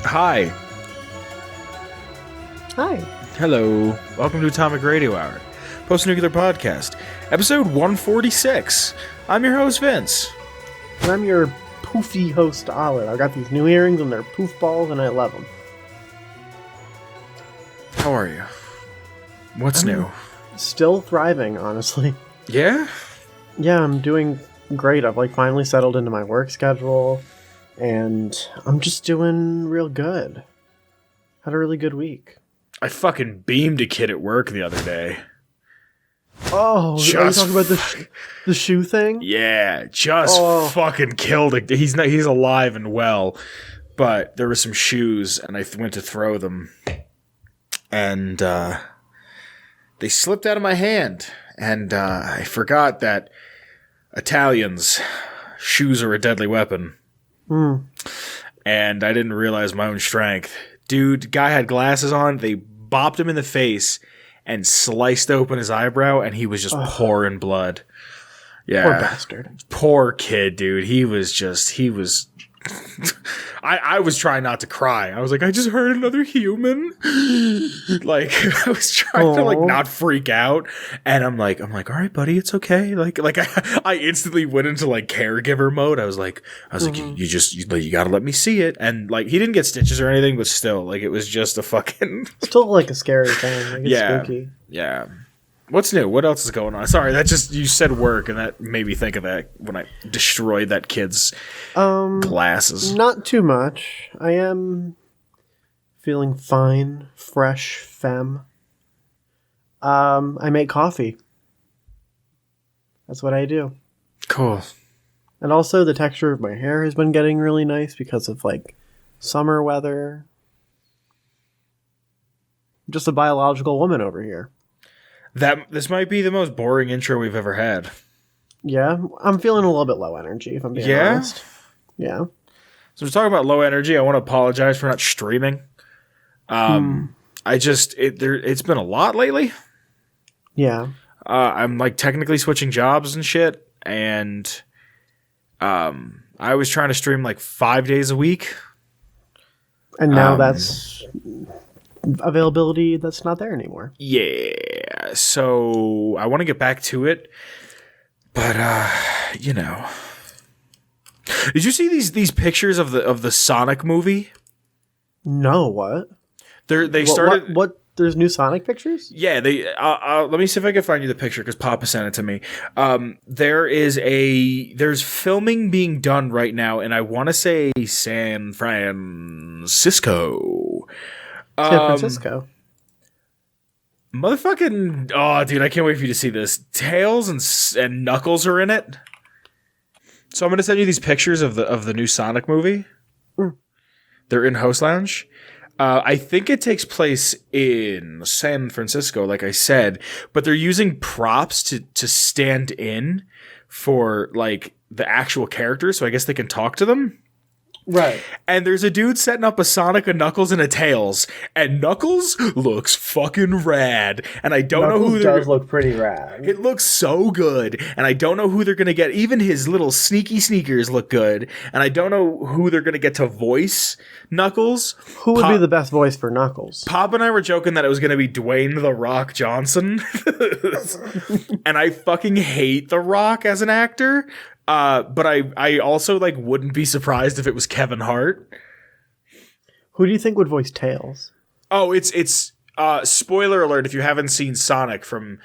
Hi. Hi. Hello. Welcome to Atomic Radio Hour, post-nuclear podcast, episode 146. I'm your host, Vince. And I'm your poofy host, Olive. I got these new earrings and they're poof balls and I love them. How are you? What's new? Still thriving, honestly. Yeah? Yeah, I'm doing great. I've finally settled into my work schedule and I'm just doing real good. Had a really good week. I fucking beamed a kid at work the other day. Oh, are you talking about the shoe thing? Yeah, just fucking killed it. He's alive and well, but there were some shoes, and I went to throw them, and they slipped out of my hand, and I forgot that Italians, shoes are a deadly weapon, and I didn't realize my own strength. Dude, guy had glasses on, they bopped him in the face, and sliced open his eyebrow, and he was just pouring blood. Yeah. Poor bastard. Poor kid, dude. He was... I was trying not to cry. I was like, I just hurt another human. I was trying to not freak out. And I'm like, all right, buddy, it's okay. I instantly went into caregiver mode. I was like, you gotta let me see it. And he didn't get stitches or anything, but still, it was just a fucking still a scary thing. It's spooky. Yeah. What's new? What else is going on? Sorry, you said work, and that made me think of that when I destroyed that kid's glasses. Not too much. I am feeling fine, fresh, femme. I make coffee. That's what I do. Cool. And also, the texture of my hair has been getting really nice because of summer weather. I'm just a biological woman over here. This might be the most boring intro we've ever had. Yeah, I'm feeling a little bit low energy, if I'm being honest. Yeah. So we're talking about low energy. I want to apologize for not streaming. It's been a lot lately. Yeah. I'm technically switching jobs and shit, and I was trying to stream 5 days a week. And now that's availability that's not there anymore. Yeah. So I want to get back to it, but Did you see these pictures of the Sonic movie? No, what? They started what? There's new Sonic pictures? Yeah, they let me see if I can find you the picture because Papa sent it to me. There's filming being done right now, and I want to say San Francisco. San Francisco. Motherfucking... Oh, dude, I can't wait for you to see this. Tails and Knuckles are in it. So I'm going to send you these pictures of the new Sonic movie. They're in Host Lounge. I think it takes place in San Francisco, like I said, but they're using props to stand in for, the actual characters, so I guess they can talk to them. Right. And there's a dude setting up a Sonic, a Knuckles, and a Tails. And Knuckles looks fucking rad. And I don't know who does look pretty rad. It looks so good. And I don't know who they're going to get. Even his little sneaky sneakers look good. And I don't know who they're going to get to voice Knuckles. Who would be the best voice for Knuckles? Pop and I were joking that it was going to be Dwayne "The Rock" Johnson. And I fucking hate The Rock as an actor. But I also wouldn't be surprised if it was Kevin Hart. Who do you think would voice Tails? Oh, it's spoiler alert if you haven't seen Sonic from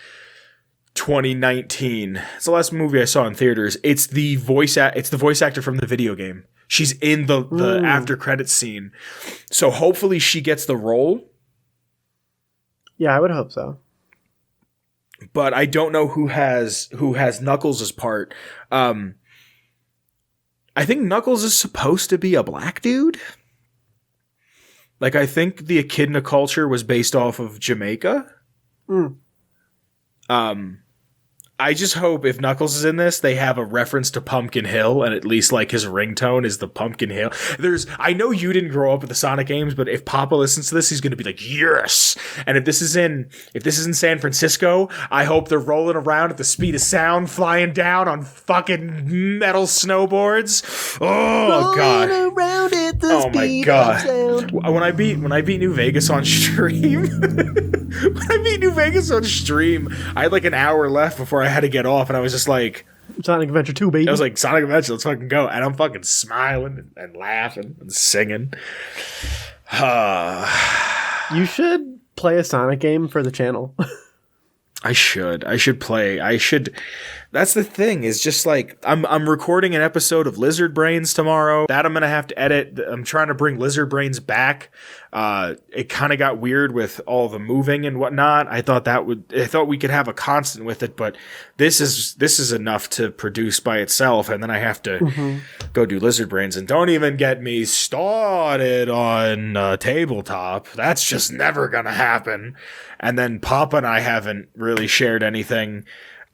2019. It's the last movie I saw in theaters. It's the voice actor from the video game. She's in the after credits scene. So hopefully she gets the role. Yeah, I would hope so. But I don't know who has Knuckles' part. I think Knuckles is supposed to be a black dude. I think the echidna culture was based off of Jamaica. I just hope if Knuckles is in this, they have a reference to Pumpkin Hill, and at least his ringtone is the Pumpkin Hill. I know you didn't grow up with the Sonic games, but if Papa listens to this, he's going to be like, yes. And if this is in San Francisco, I hope they're rolling around at the speed of sound, flying down on fucking metal snowboards. Oh, God. Rolling around at the Oh my speed God. of sound. When I beat New Vegas on stream, I had like an hour left before I had to get off, and I was just like, Sonic Adventure 2, baby. I was like, Sonic Adventure, let's fucking go. And I'm fucking smiling and laughing and singing. You should play a Sonic game for the channel. I should play. That's the thing, is just like, I'm recording an episode of Lizard Brains tomorrow. That I'm going to have to edit. I'm trying to bring Lizard Brains back. It kind of got weird with all the moving and whatnot. I thought we could have a constant with it, but this is enough to produce by itself. And then I have to go do Lizard Brains, and don't even get me started on tabletop. That's just never going to happen. And then Papa and I haven't really shared anything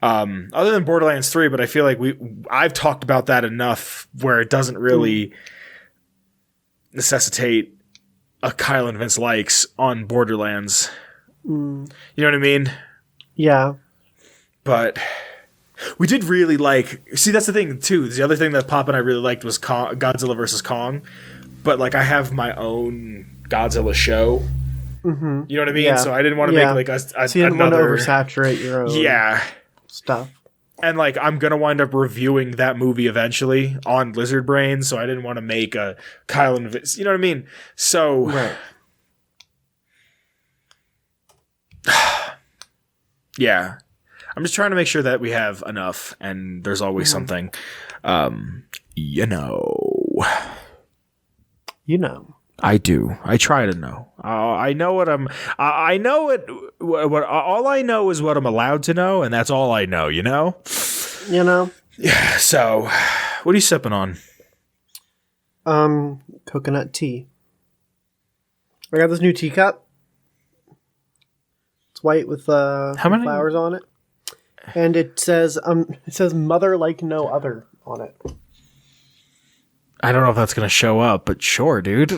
other than Borderlands 3, but I feel like I've talked about that enough where it doesn't really necessitate a Kyle and Vince likes on Borderlands. You know what I mean? Yeah. But we did really see, that's the thing too. The other thing that Papa and I really liked was Godzilla vs. Kong. But like, I have my own Godzilla show. You know what I mean? Yeah. So I didn't want to make like so you didn't want to oversaturate your own stuff. And like, I'm gonna wind up reviewing that movie eventually on Lizard Brain, so I didn't want to make a Kyle and Vince, you know what I mean? So right. Yeah, I'm just trying to make sure that we have enough, and there's always something. You know. I do. I try to know. I know what I'm. I know it. What all I know is what I'm allowed to know, and that's all I know. You know. Yeah. So, what are you sipping on? Coconut tea. I got this new teacup. It's white with flowers on it, and it says "Mother like no other" on it. I don't know if that's going to show up, but sure, dude.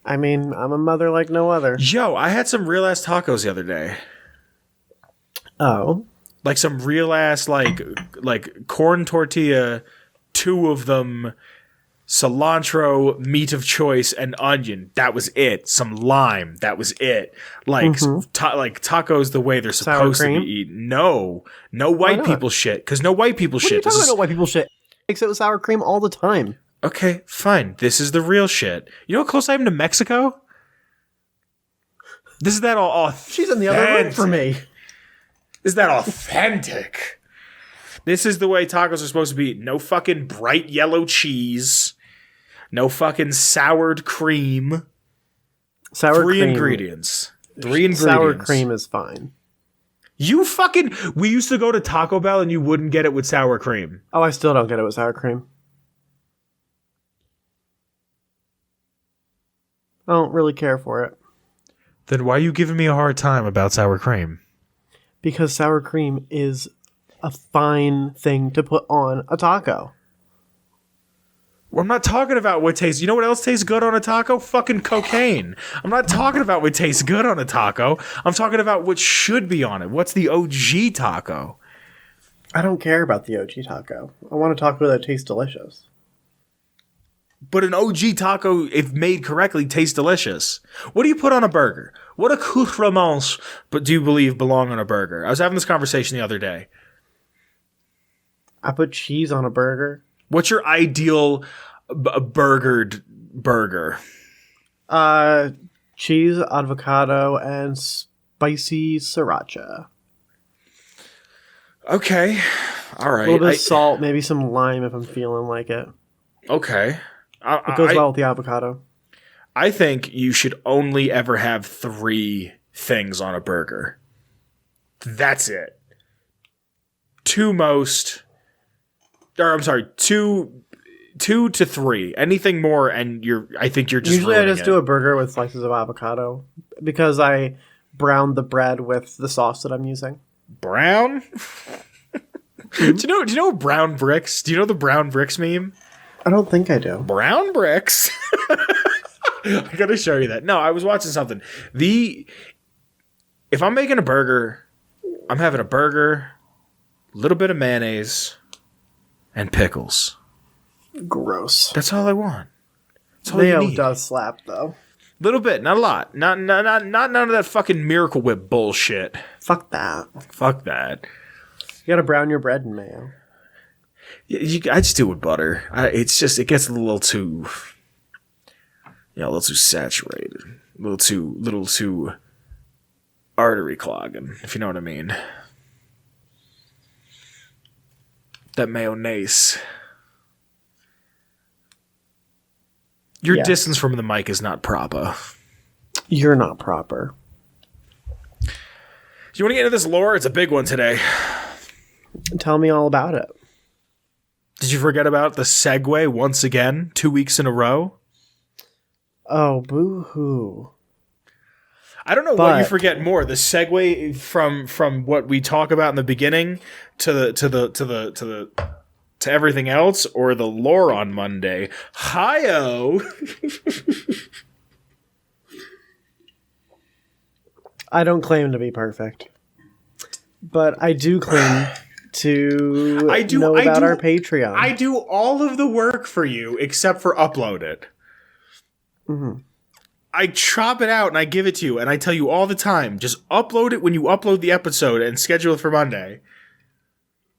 I mean, I'm a mother like no other. Yo, I had some real ass tacos the other day. Oh. Like some real ass, like corn tortilla, 2 of them, cilantro, meat of choice, and onion. That was it. Some lime. That was it. Like, like tacos the way they're supposed to be eaten. No white people shit. Because no white people shit. What are you talking about? No white people shit. Makes it with sour cream all the time. Okay, fine. This is the real shit. You know how close I am to Mexico? This is that all. She's in the other room for me. Is that authentic? This is the way tacos are supposed to be. No fucking bright yellow cheese. No fucking soured cream. Three ingredients. Sour cream is fine. We used to go to Taco Bell and you wouldn't get it with sour cream. Oh, I still don't get it with sour cream. I don't really care for it. Then why are you giving me a hard time about sour cream? Because sour cream is a fine thing to put on a taco. Well, I'm not talking about what tastes... You know what else tastes good on a taco? Fucking cocaine. I'm not talking about what tastes good on a taco. I'm talking about what should be on it. What's the OG taco? I don't care about the OG taco. I want a taco that tastes delicious. But an OG taco, if made correctly, tastes delicious. What do you put on a burger? What accoutrements do you believe belong on a burger? I was having this conversation the other day. I put cheese on a burger. What's your ideal burgered burger? Cheese, avocado, and spicy sriracha. Okay. All right. A little bit of salt, maybe some lime if I'm feeling like it. Okay. It goes well with the avocado. I think you should only ever have 3 things on a burger. That's it. 2 to 3. Anything more, and I think you're just usually I just it. do a burger with slices of avocado because I brown the bread with the sauce that I'm using. Brown? Do you know brown bricks? Do you know the brown bricks meme? I don't think I do. Brown bricks. I gotta show you that. No, I was watching something. If I'm making a burger, I'm having a burger, a little bit of mayonnaise, and pickles. Gross. That's all I want. That's all you Mayo need. does slap, though. Little bit, not a lot. Not none of that fucking Miracle Whip bullshit. Fuck that. Fuck that. You gotta brown your bread in mayo. I just do it with butter. It gets a little too, a little too saturated, a little too artery clogging, if you know what I mean. That mayonnaise. Your distance from the mic is not proper. You're not proper. Do you want to get into this lore? It's a big one today. Tell me all about it. Did you forget about the segue once again, 2 weeks in a row? Oh, boo-hoo. I don't know what you forget more, the segue from what we talk about in the beginning to everything else, or the lore on Monday. Hi-oh! I don't claim to be perfect, but I do claim to know about our Patreon. I do all of the work for you except for upload it. Mm-hmm. I chop it out and I give it to you, and I tell you all the time, just upload it when you upload the episode and schedule it for Monday.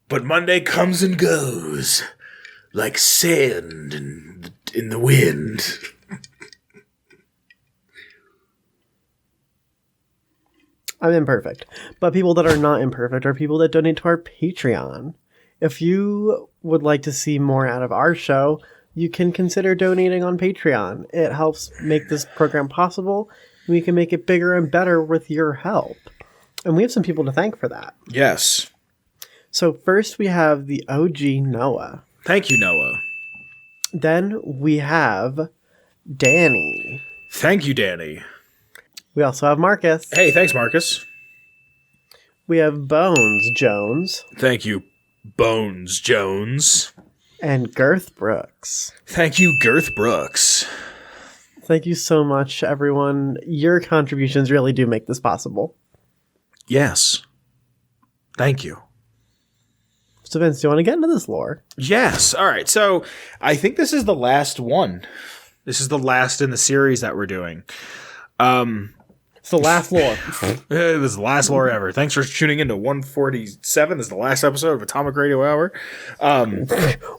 But Monday comes and goes like sand in the wind. I'm imperfect, but people that are not imperfect are people that donate to our Patreon. If you would like to see more out of our show, you can consider donating on Patreon. It helps make this program possible. We can make it bigger and better with your help. And we have some people to thank for that. Yes. So first we have the OG Noah. Thank you, Noah. Then we have Danny. Thank you, Danny. We also have Marcus. Hey, thanks, Marcus. We have Bones Jones. Thank you, Bones Jones. And Girth Brooks. Thank you, Girth Brooks. Thank you so much, everyone. Your contributions really do make this possible. Yes. Thank you. So, Vince, do you want to get into this lore? Yes. All right. So, I think this is the last one. This is the last in the series that we're doing. It's the last lore. This is the last lore ever. Thanks for tuning in to 147. This is the last episode of Atomic Radio Hour.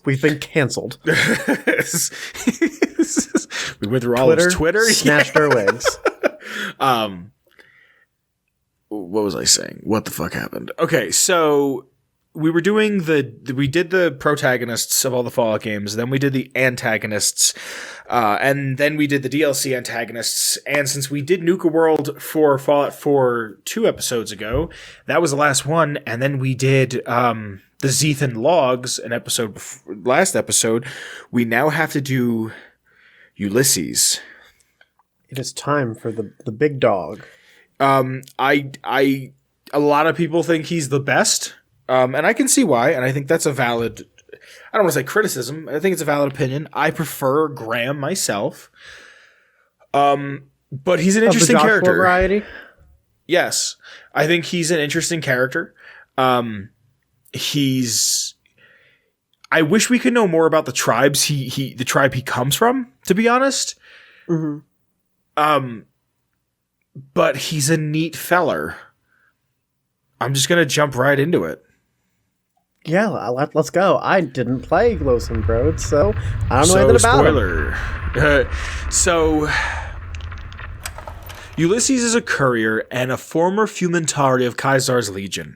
We've been canceled. We went through all of Twitter. Snatched our wigs. What was I saying? What the fuck happened? Okay, so we were doing we did the protagonists of all the Fallout games, then we did the antagonists, and then we did the DLC antagonists, and since we did Nuka World for Fallout 4 2 episodes ago, that was the last one, and then we did the Zethan Logs, last episode, we now have to do Ulysses. It is time for the big dog. A lot of people think he's the best. And I can see why, and I think that's a valid, I don't want to say criticism, I think it's a valid opinion. I prefer Graham myself. But he's an interesting character. Variety? Yes. I think he's an interesting character. I wish we could know more about the tribes the tribe he comes from, to be honest. Mm-hmm. But he's a neat feller. I'm just gonna jump right into it. Yeah, let's go. I didn't play Lonesome Road, so I don't know anything about it. So, Ulysses is a courier and a former Fumentari of Caesar's Legion.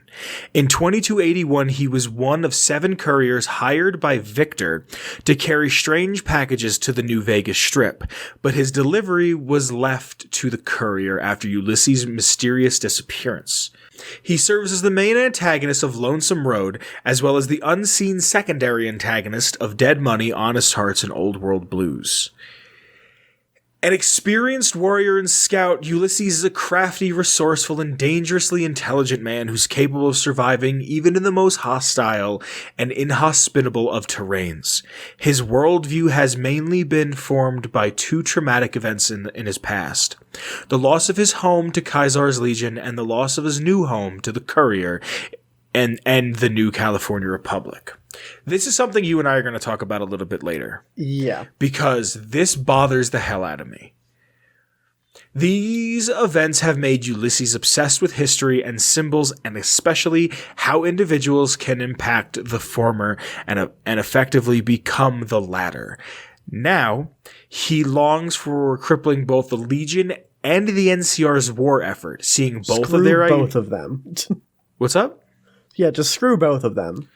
In 2281, he was one of 7 couriers hired by Victor to carry strange packages to the New Vegas Strip, but his delivery was left to the courier after Ulysses' mysterious disappearance. He serves as the main antagonist of Lonesome Road, as well as the unseen secondary antagonist of Dead Money, Honest Hearts, and Old World Blues. An experienced warrior and scout, Ulysses is a crafty, resourceful, and dangerously intelligent man who's capable of surviving even in the most hostile and inhospitable of terrains. His worldview has mainly been formed by 2 traumatic events in his past. The loss of his home to Caesar's Legion and the loss of his new home to the Courier and the New California Republic. This is something you and I are going to talk about a little bit later. Yeah. Because this bothers the hell out of me. These events have made Ulysses obsessed with history and symbols, and especially how individuals can impact the former and effectively become the latter. Now, he longs for crippling both the Legion and the NCR's war effort, seeing both of their... both of them. What's up? Yeah, just screw both of them.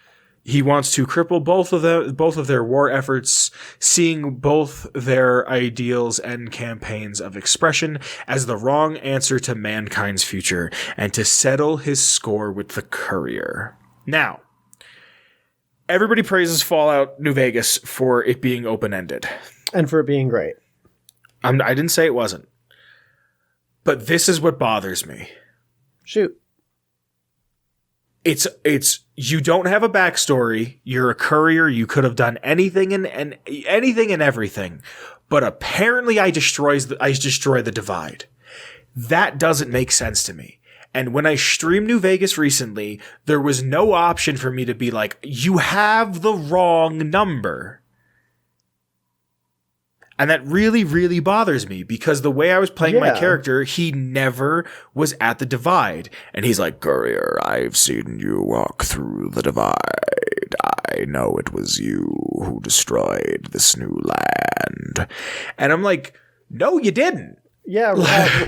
He wants to cripple both of their war efforts, seeing both their ideals and campaigns of expression as the wrong answer to mankind's future, and to settle his score with the Courier. Now, everybody praises Fallout New Vegas for it being open-ended. And for it being great. I didn't say it wasn't. But this is what bothers me. Shoot. It's you don't have a backstory. You're a courier. You could have done anything and anything and everything, but apparently I destroy the divide. That doesn't make sense to me. And when I streamed New Vegas recently, there was no option for me to be like, you have the wrong number. And that really, really bothers me because the way I was playing my character, he never was at the divide. And he's like, Courier, I've seen you walk through the divide. I know it was you who destroyed this new land. And I'm like, no, you didn't. Yeah,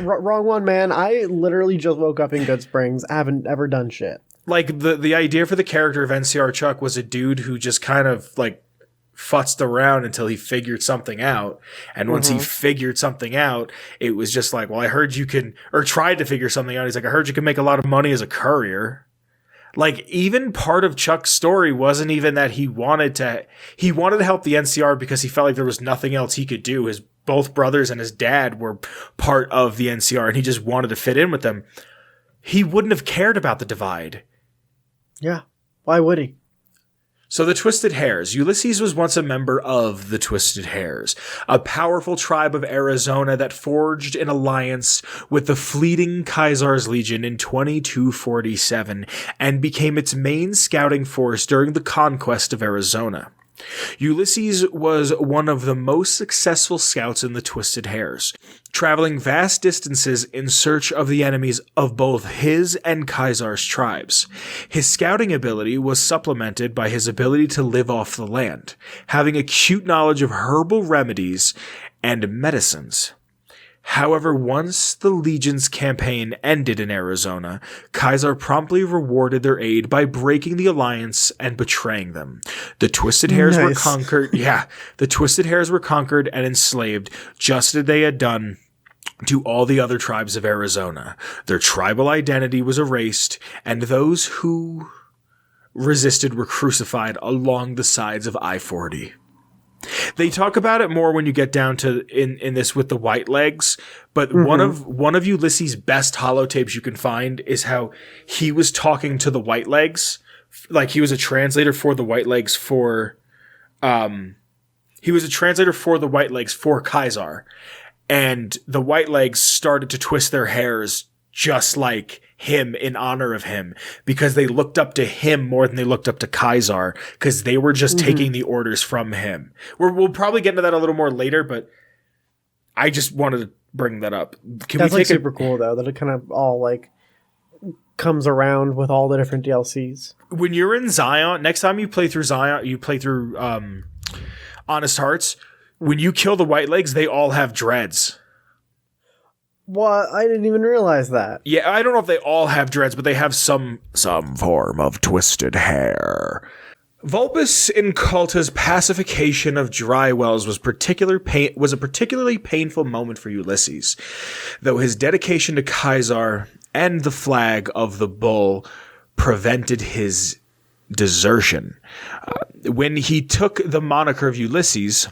wrong one, man. I literally just woke up in Good Springs. I haven't ever done shit. Like, the idea for the character of NCR Chuck was a dude who just kind of, like, futzed around until he figured something out. And once he figured something out, it was just like, well, I heard you can, or tried to figure something out. He's like, I heard you can make a lot of money as a courier. Like, even part of Chuck's story wasn't even that he wanted to help the NCR because he felt like there was nothing else he could do. His both brothers and his dad were part of the NCR and he just wanted to fit in with them. He wouldn't have cared about the divide. Yeah. Why would he? So the Twisted Hares. Ulysses was once a member of the Twisted Hares, a powerful tribe of Arizona that forged an alliance with the fleeting Caesar's Legion in 2247 and became its main scouting force during the conquest of Arizona. Ulysses was one of the most successful scouts in the Twisted Hares, traveling vast distances in search of the enemies of both his and Caesar's tribes. His scouting ability was supplemented by his ability to live off the land, having acute knowledge of herbal remedies and medicines. However, once the Legion's campaign ended in Arizona, Caesar promptly rewarded their aid by breaking the alliance and betraying them. The Twisted Hares were conquered. Yeah, the Twisted Hares were conquered and enslaved, just as they had done to all the other tribes of Arizona. Their tribal identity was erased, and those who resisted were crucified along the sides of I-40. They talk about it more when you get down to in this with the White Legs, but one of Ulysses' best holotapes you can find is how he was talking to the White Legs, like he was a translator for the White Legs for Caesar, and the White Legs started to twist their hairs just like him in honor of him because they looked up to him more than they looked up to Caesar because they were just taking the orders from him. We'll probably get into that a little more later, but I just wanted to bring that up. That's like super cool though that it kind of all like comes around with all the different DLCs. When you're in Zion, next time you play through Zion, you play through Honest Hearts. When you kill the White Legs, they all have dreads. What? I didn't even realize that. Yeah, I don't know if they all have dreads, but they have some form of twisted hair. Vulpes Inculta's pacification of dry wells was a particularly painful moment for Ulysses, though his dedication to Caesar and the flag of the bull prevented his desertion. When he took the moniker of Ulysses,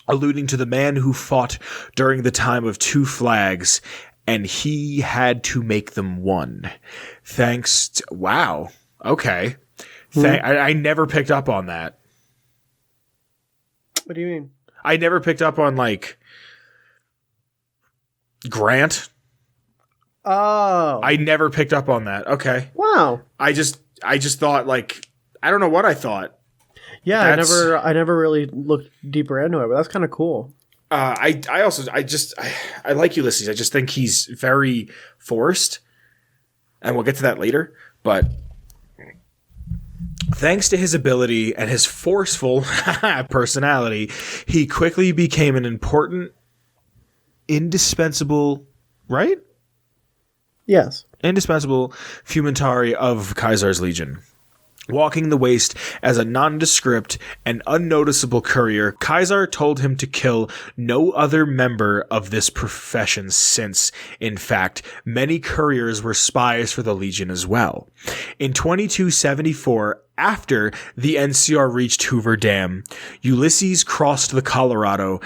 alluding to the man who fought during the time of two flags, and he had to make them one. Thanks to... Wow. Okay. I never picked up on that. What do you mean? I never picked up on, like, Grant. Oh. I never picked up on that. Okay. Wow. I just thought, like... I don't know what I thought. Yeah, I never really looked deeper into it, but that's kind of cool. I like Ulysses. I just think he's very forced, and we'll get to that later. But thanks to his ability and his forceful personality, he quickly became an important, indispensable, right? Yes. Indispensable fumentari of Caesar's legion. Walking the waste as a nondescript and unnoticeable courier, Caesar told him to kill no other member of this profession since, in fact, many couriers were spies for the legion as well. In 2274, after the NCR reached Hoover Dam, Ulysses crossed the Colorado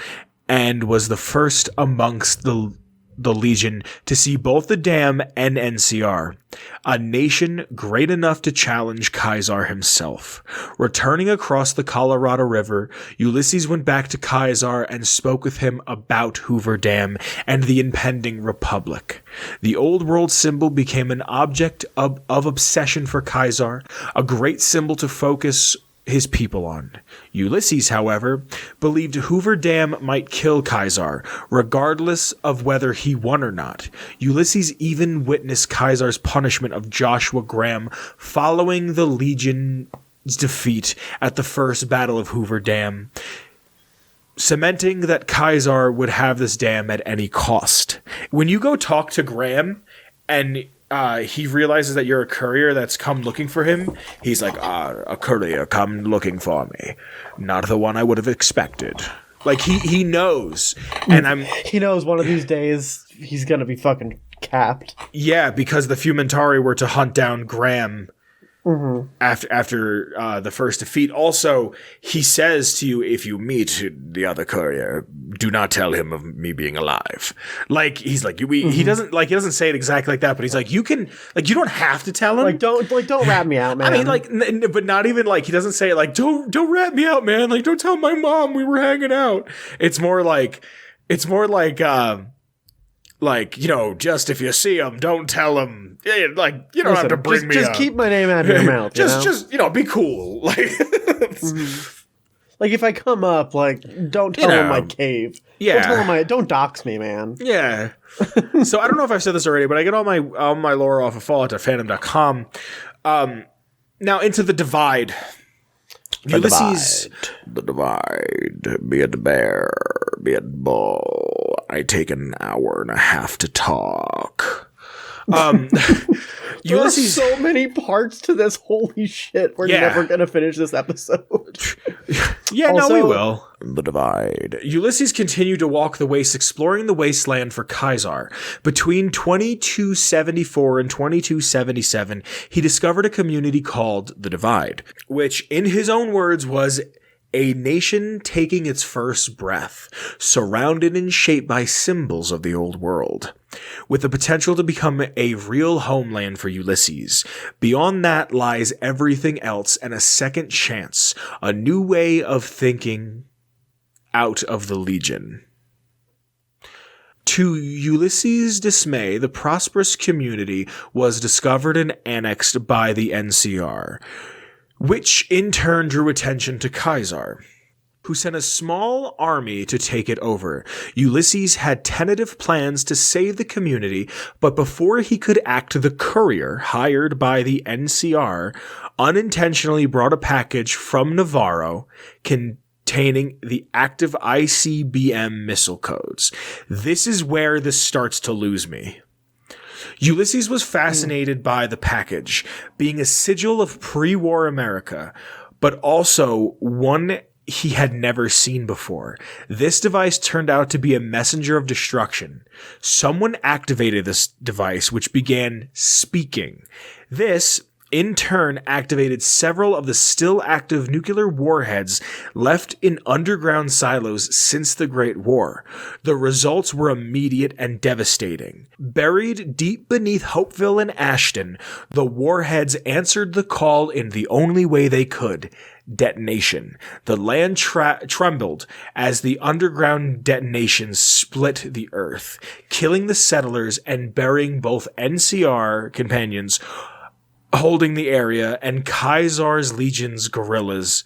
and was the first amongst the Legion to see both the dam and NCR, a nation great enough to challenge Caesar himself. Returning across the Colorado River, Ulysses went back to Caesar and spoke with him about Hoover Dam and the impending republic. The old world symbol became an object of obsession for Caesar, a great symbol to focus his people on. Ulysses, however, believed Hoover Dam might kill Caesar, regardless of whether he won or not. Ulysses even witnessed Caesar's punishment of Joshua Graham following the Legion's defeat at the First Battle of Hoover Dam, cementing that Caesar would have this dam at any cost. When you go talk to Graham and he realizes that you're a courier that's come looking for him, he's like, a courier come looking for me. Not the one I would have expected. Like, he knows. And he knows one of these days he's gonna be fucking capped. Yeah, because the Fumentari were to hunt down Graham after the first defeat. Also, he says to you, if you meet the other courier, do not tell him of me being alive. Like, he's like, he doesn't say it exactly like that, but he's like, you don't have to tell him. Don't rat me out, man. I mean, but not even like, he doesn't say it like, don't rat me out, man. Like, don't tell my mom we were hanging out. It's more like, just if you see him, don't tell him. Like, you don't have to bring me up. Just keep my name out of your mouth. Just be cool. Like, like if I come up, like, don't tell him my cave. Yeah. Don't dox me, man. Yeah. So I don't know if I've said this already, but I get all my lore off of fallout.fandom.com. Now into the divide. Ulysses. The divide. Be it bear, be it bull. I take an hour and a half to talk. There are so many parts to this. Holy shit. We're never going to finish this episode. Yeah, also, no, we will. The divide. Ulysses continued to walk the waste, exploring the wasteland for Caesar. Between 2274 and 2277, he discovered a community called the Divide, which, in his own words, was a nation taking its first breath, surrounded and shaped by symbols of the old world, with the potential to become a real homeland for Ulysses. Beyond that lies everything else and a second chance, a new way of thinking out of the Legion. To Ulysses' dismay, the prosperous community was discovered and annexed by the NCR, which in turn drew attention to Caesar, who sent a small army to take it over. Ulysses had tentative plans to save the community, but before he could act, the courier, hired by the NCR, unintentionally brought a package from Navarro containing the active ICBM missile codes. This is where this starts to lose me. Ulysses was fascinated by the package, being a sigil of pre-war America, but also one he had never seen before. This device turned out to be a messenger of destruction. Someone activated this device, which began speaking. This, in turn, activated several of the still active nuclear warheads left in underground silos since the Great War. The results were immediate and devastating. Buried deep beneath Hopeville and Ashton, the warheads answered the call in the only way they could: detonation. The land trembled as the underground detonations split the earth, killing the settlers and burying both NCR companions holding the area and Caesar's legion's guerrillas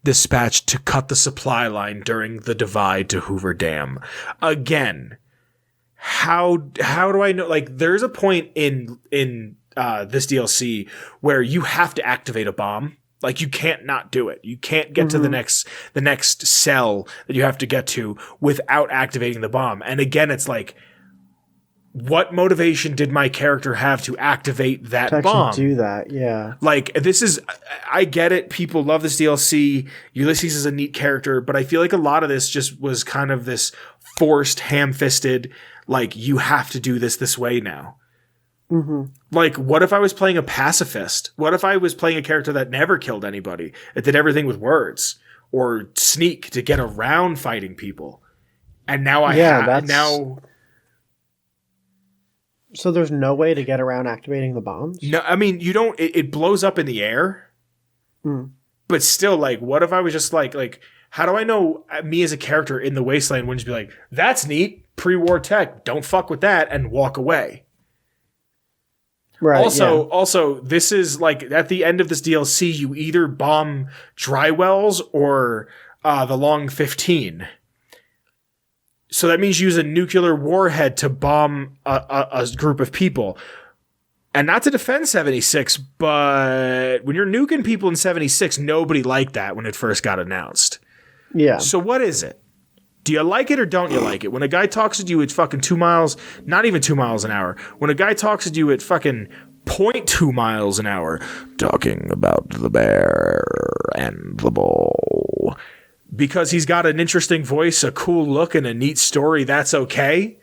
dispatched to cut the supply line during the divide to Hoover Dam. Again, how do I know? Like, there's a point in this DLC where you have to activate a bomb. Like, you can't not do it. You can't get to the next cell that you have to get to without activating the bomb. And again, it's like, what motivation did my character have to activate that to bomb? actually do that, yeah. Like, I get it. People love this DLC. Ulysses is a neat character, but I feel like a lot of this just was kind of this forced, ham-fisted, like, you have to do this way now. Mm-hmm. Like, what if I was playing a pacifist? What if I was playing a character that never killed anybody? That did everything with words or sneak to get around fighting people? And now now. So there's no way to get around activating the bombs? No, I mean, you don't. It blows up in the air. Mm. But still, like, what if I was just like, how do I know me as a character in the Wasteland wouldn't just be like, that's neat, pre-war tech, don't fuck with that, and walk away? Right. Also, this is like at the end of this DLC, you either bomb dry wells or the Long 15. So that means you use a nuclear warhead to bomb a group of people. And not to defend 76, but when you're nuking people in 76, nobody liked that when it first got announced. Yeah. So what is it? Do you like it or don't you like it? When a guy talks to you at fucking 2 miles, not even 2 miles an hour, when a guy talks to you at fucking 0.2 miles an hour, talking about the bear and the bull, because he's got an interesting voice, a cool look, and a neat story, that's okay?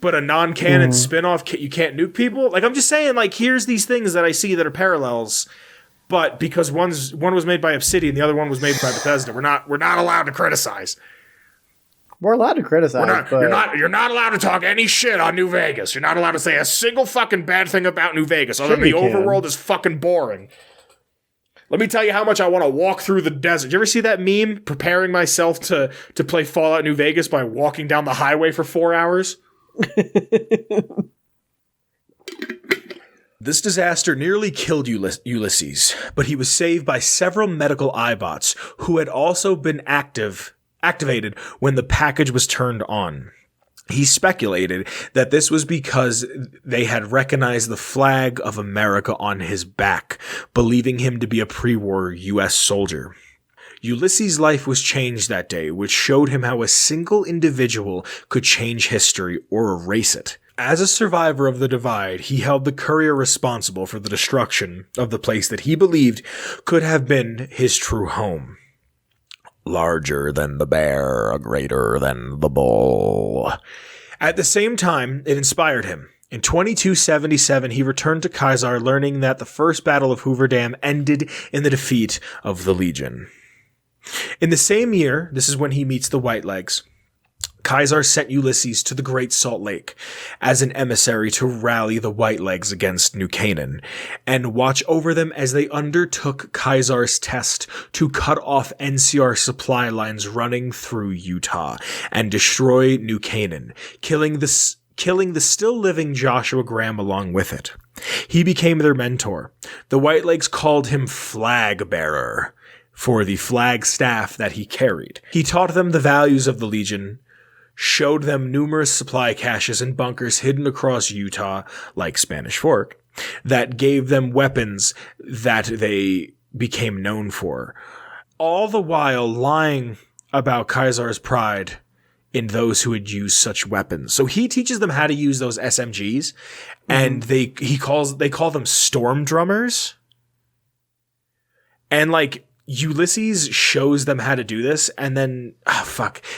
But a non-canon spin-off, you can't nuke people? Like, I'm just saying, like, here's these things that I see that are parallels, but because one was made by Obsidian, the other one was made by Bethesda, we're not allowed to criticize. We're allowed to criticize, but you're not allowed to talk any shit on New Vegas. You're not allowed to say a single fucking bad thing about New Vegas, other than the overworld is fucking boring. Let me tell you how much I want to walk through the desert. Did you ever see that meme, preparing myself to play Fallout New Vegas by walking down the highway for 4 hours? This disaster nearly killed Ulysses, but he was saved by several medical iBots who had also been activated when the package was turned on. He speculated that this was because they had recognized the flag of America on his back, believing him to be a pre-war U.S. soldier. Ulysses' life was changed that day, which showed him how a single individual could change history or erase it. As a survivor of the Divide, he held the courier responsible for the destruction of the place that he believed could have been his true home. Larger than the bear, greater than the bull. At the same time, it inspired him. In 2277, he returned to Caesar, learning that the First Battle of Hoover Dam ended in the defeat of the Legion. In the same year, this is when he meets the Whitelegs. Caesar sent Ulysses to the Great Salt Lake as an emissary to rally the Whitelegs against New Canaan and watch over them as they undertook Caesar's test to cut off NCR supply lines running through Utah and destroy New Canaan, killing the still living Joshua Graham along with it. He became their mentor. The Whitelegs called him Flag Bearer for the flag staff that he carried. He taught them the values of the Legion, showed them numerous supply caches and bunkers hidden across Utah, like Spanish Fork, that gave them weapons that they became known for, all the while lying about Caesar's pride in those who had used such weapons. So he teaches them how to use those SMGs, and they call them storm drummers. And like Ulysses shows them how to do this, and then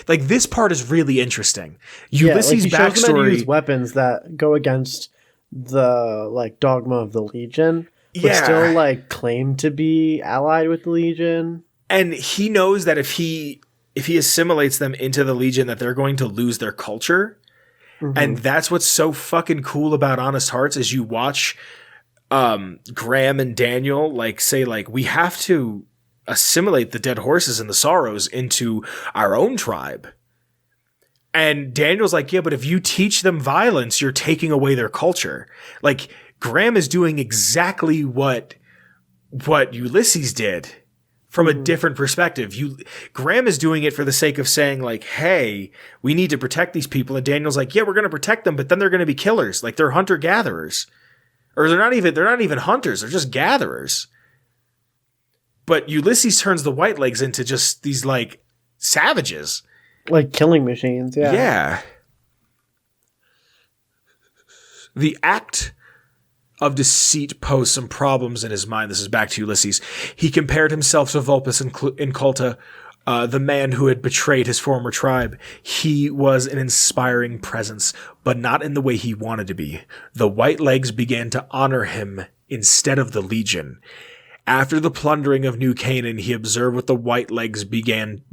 like this part is really interesting. Ulysses' he shows them how to use backstory, weapons that go against the like dogma of the Legion, but still like claim to be allied with the Legion. and he knows that if he assimilates them into the Legion, that they're going to lose their culture. And that's what's so fucking cool about Honest Hearts is you watch Graham and Daniel like say like, we have to assimilate the dead horses and the sorrows into our own tribe. And Daniel's like, yeah, but if you teach them violence, you're taking away their culture. Like Graham is doing exactly what Ulysses did from a different perspective. Graham is doing it for the sake of saying, like, hey, we need to protect these people. And Daniel's like, yeah, we're going to protect them, but then they're going to be killers. Like, they're hunter-gatherers. Or they're not even hunters. They're just gatherers. But Ulysses turns the Whitelegs into just these, like, savages. Like killing machines, yeah. Yeah. The act of deceit posed some problems in his mind. This is back to Ulysses. He compared himself to Vulpes in Colta, the man who had betrayed his former tribe. He was an inspiring presence, but not in the way he wanted to be. The Whitelegs began to honor him instead of the Legion. After the plundering of New Canaan, he observed what the Whitelegs began.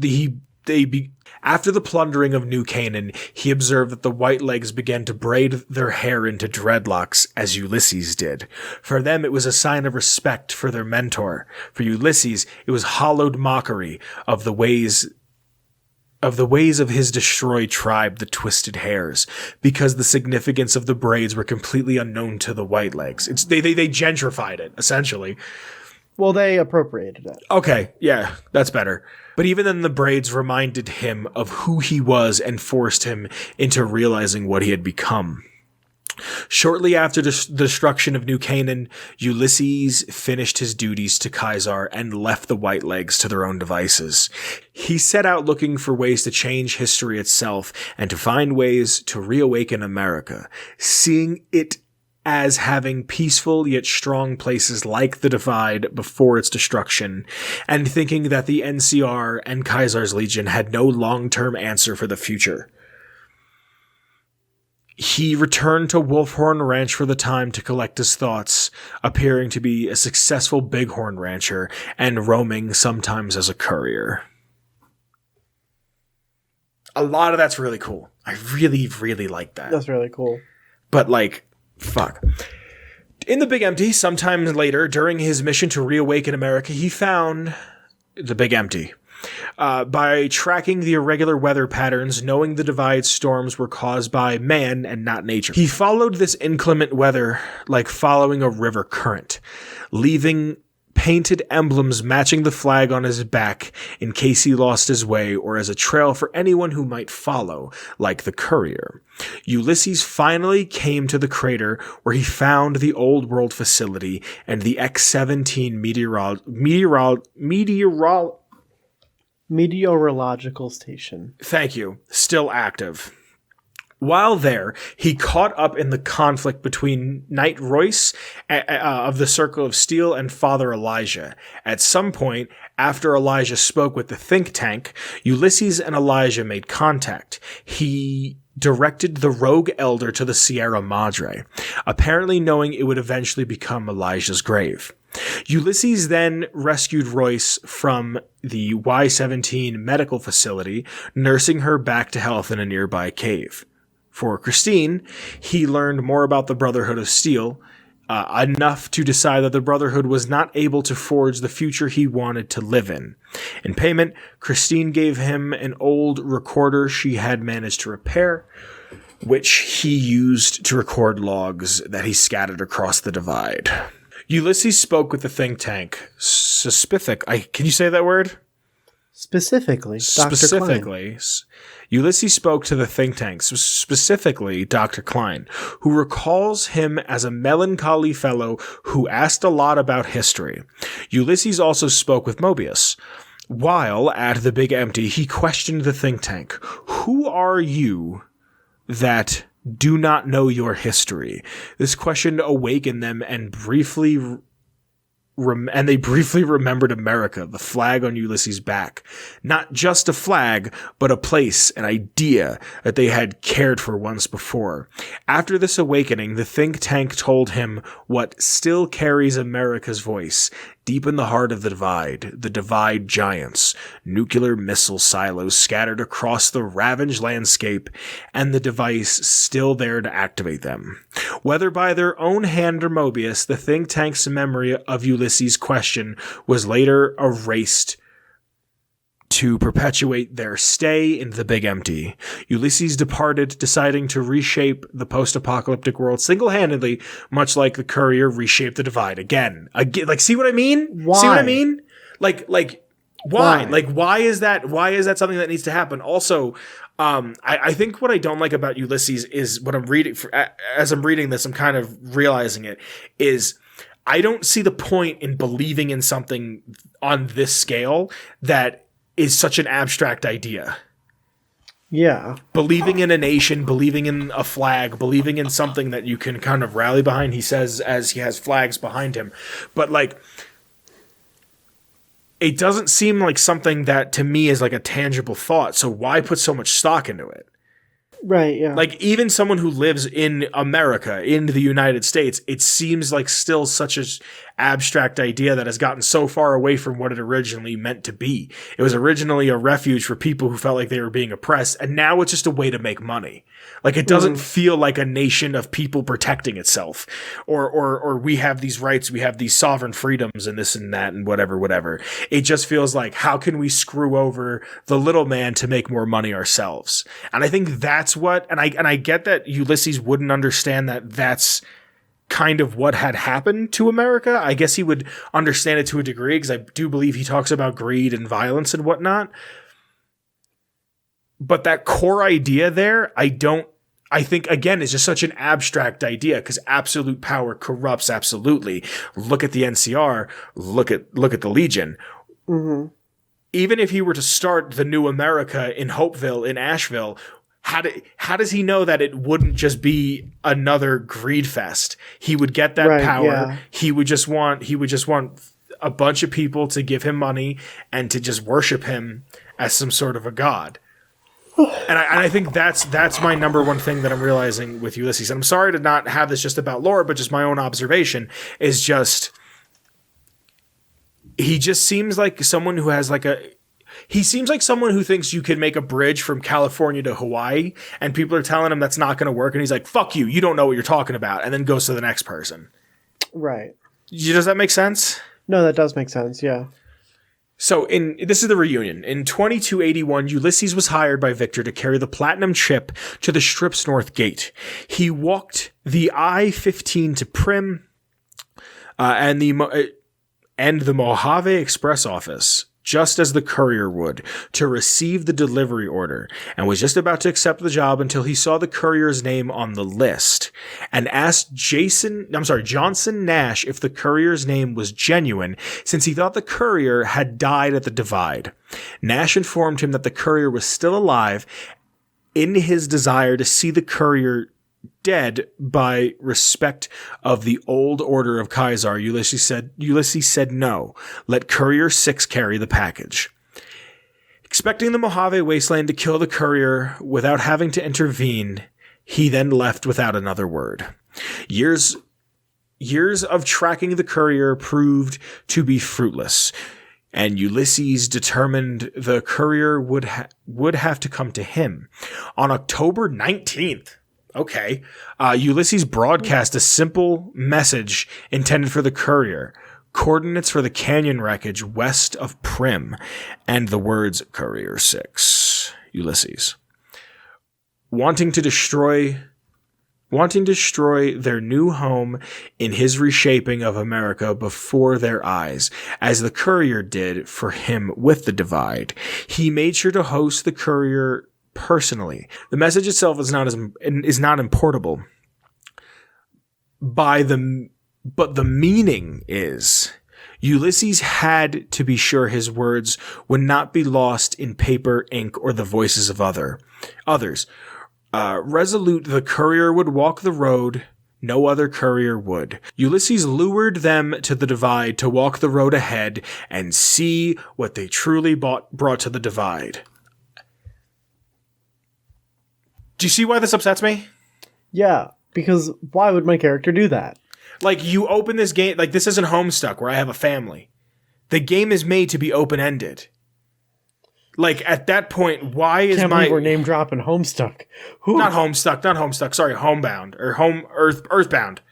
After the plundering of New Canaan, he observed that the Whitelegs began to braid their hair into dreadlocks, as Ulysses did. For them, it was a sign of respect for their mentor. For Ulysses, it was hollowed mockery of the ways of his destroyed tribe, the Twisted Hairs, because the significance of the braids were completely unknown to the Whitelegs. They gentrified it, essentially. Well, they appropriated it. Okay, yeah, that's better. But even then, the braids reminded him of who he was and forced him into realizing what he had become. Shortly after the destruction of New Canaan, Ulysses finished his duties to Caesar and left the Whitelegs to their own devices. He set out looking for ways to change history itself and to find ways to reawaken America, seeing it as having peaceful yet strong places like the Divide before its destruction, and thinking that the NCR and Caesar's Legion had no long-term answer for the future. He returned to Wolfhorn Ranch for the time to collect his thoughts, appearing to be a successful bighorn rancher and roaming sometimes as a courier. A lot of that's really cool. I really, really like that. That's really cool. But, like, fuck. In the Big Empty, sometime later, during his mission to reawaken America, he found the Big Empty. By tracking the irregular weather patterns, knowing the Divide storms were caused by man and not nature. He followed this inclement weather like following a river current, leaving painted emblems matching the flag on his back in case he lost his way or as a trail for anyone who might follow, like the courier. Ulysses finally came to the crater where he found the Old World facility and the X-17 meteorological station. Thank you. Still active. While there, he caught up in the conflict between Knight Royce of the Circle of Steel and Father Elijah. At some point, after Elijah spoke with the think tank, Ulysses and Elijah made contact. He directed the rogue elder to the Sierra Madre, apparently knowing it would eventually become Elijah's grave. Ulysses then rescued Royce from the Y-17 medical facility, nursing her back to health in a nearby cave. For Christine, he learned more about the Brotherhood of Steel, enough to decide that the Brotherhood was not able to forge the future he wanted to live in. In payment, Christine gave him an old recorder she had managed to repair, which he used to record logs that he scattered across the Divide. Ulysses spoke with the think tank. Can you say that word? Specifically, Dr. Klein. Ulysses spoke to the think tank, specifically Dr. Klein, who recalls him as a melancholy fellow who asked a lot about history. Ulysses also spoke with Mobius. While at the Big Empty, he questioned the think tank. Who are you that do not know your history? This question awakened them and they briefly remembered America, the flag on Ulysses' back. Not just a flag, but a place, an idea that they had cared for once before. After this awakening, the think tank told him what still carries America's voice. Deep in the heart of the Divide giants, nuclear missile silos scattered across the ravaged landscape, and the device still there to activate them. Whether by their own hand or Mobius, the think tank's memory of Ulysses' question was later erased to perpetuate their stay in the Big Empty. Ulysses departed, deciding to reshape the post-apocalyptic world single-handedly, much like the courier reshaped the Divide again. Like, see what I mean? Why? See what I mean? Like, Why? Like, why is that something that needs to happen? Also, I think what I don't like about Ulysses is what I'm reading. As I'm reading this, I'm kind of realizing it is I don't see the point in believing in something on this scale that is such an abstract idea. Yeah. Believing in a nation, believing in a flag, believing in something that you can kind of rally behind, he says, as he has flags behind him. But, like, it doesn't seem like something that, to me, is like a tangible thought. So why put so much stock into it? Right, yeah. Like, even someone who lives in America, in the United States, it seems like still such an abstract idea that has gotten so far away from what it originally meant to be. It was originally a refuge for people who felt like they were being oppressed, and now it's just a way to make money. Like, it doesn't feel like a nation of people protecting itself, or we have these rights, we have these sovereign freedoms, and this and that, and whatever. It just feels like, how can we screw over the little man to make more money ourselves? And I think that's what, and I get that Ulysses wouldn't understand that that's kind of what had happened to America. I guess he would understand it to a degree, because I do believe he talks about greed and violence and whatnot. But that core idea there, I think, again, is just such an abstract idea, because absolute power corrupts absolutely. Look at the NCR, look at the Legion. Mm-hmm. Even if he were to start the new America in Hopeville, in Asheville, how does he know that it wouldn't just be another greed fest? He would get that power. Yeah. He would just want a bunch of people to give him money and to just worship him as some sort of a god. And I think that's my number one thing that I'm realizing with Ulysses. And I'm sorry to not have this just about lore, but just my own observation is just, he just seems like someone who has he seems like someone who thinks you could make a bridge from California to Hawaii, and people are telling him that's not going to work, and he's like, fuck you don't know what you're talking about, and then goes to the next person. Right. Does that make sense? No, that does make sense, yeah. So this is the reunion. In 2281, Ulysses was hired by Victor to carry the platinum chip to the Strip's north gate. He walked the I-15 to Prim and the Mojave Express office, just as the courier would, to receive the delivery order, and was just about to accept the job until he saw the courier's name on the list and asked Johnson Nash if the courier's name was genuine, since he thought the courier had died at the Divide. Nash informed him that the courier was still alive in his desire to see the courier dead by respect of the old order of Caesar. Ulysses said no. Let Courier 6 carry the package. Expecting the Mojave wasteland to kill the courier without having to intervene, he then left without another word. Years of tracking the courier proved to be fruitless, and Ulysses determined the courier would have to come to him. On October 19th, Ulysses broadcast a simple message intended for the courier, coordinates for the canyon wreckage west of Prim, and the words Courier 6. Ulysses. Wanting to destroy their new home in his reshaping of America before their eyes, as the courier did for him with the Divide. He made sure to host the courier personally. The message itself is not importable but the meaning is. Ulysses had to be sure his words would not be lost in paper, ink, or the voices of others. Resolute, the courier would walk the road no other courier would. Ulysses lured them to the Divide to walk the road ahead and see what they truly brought to the Divide. Do you see why this upsets me? Yeah, because why would my character do that? Like, you open this game, like, this isn't Homestuck where I have a family. The game is made to be open-ended. Like, at that point, why is Can't believe we're name dropping Homestuck. Not Homestuck. Sorry, Homebound or Earthbound.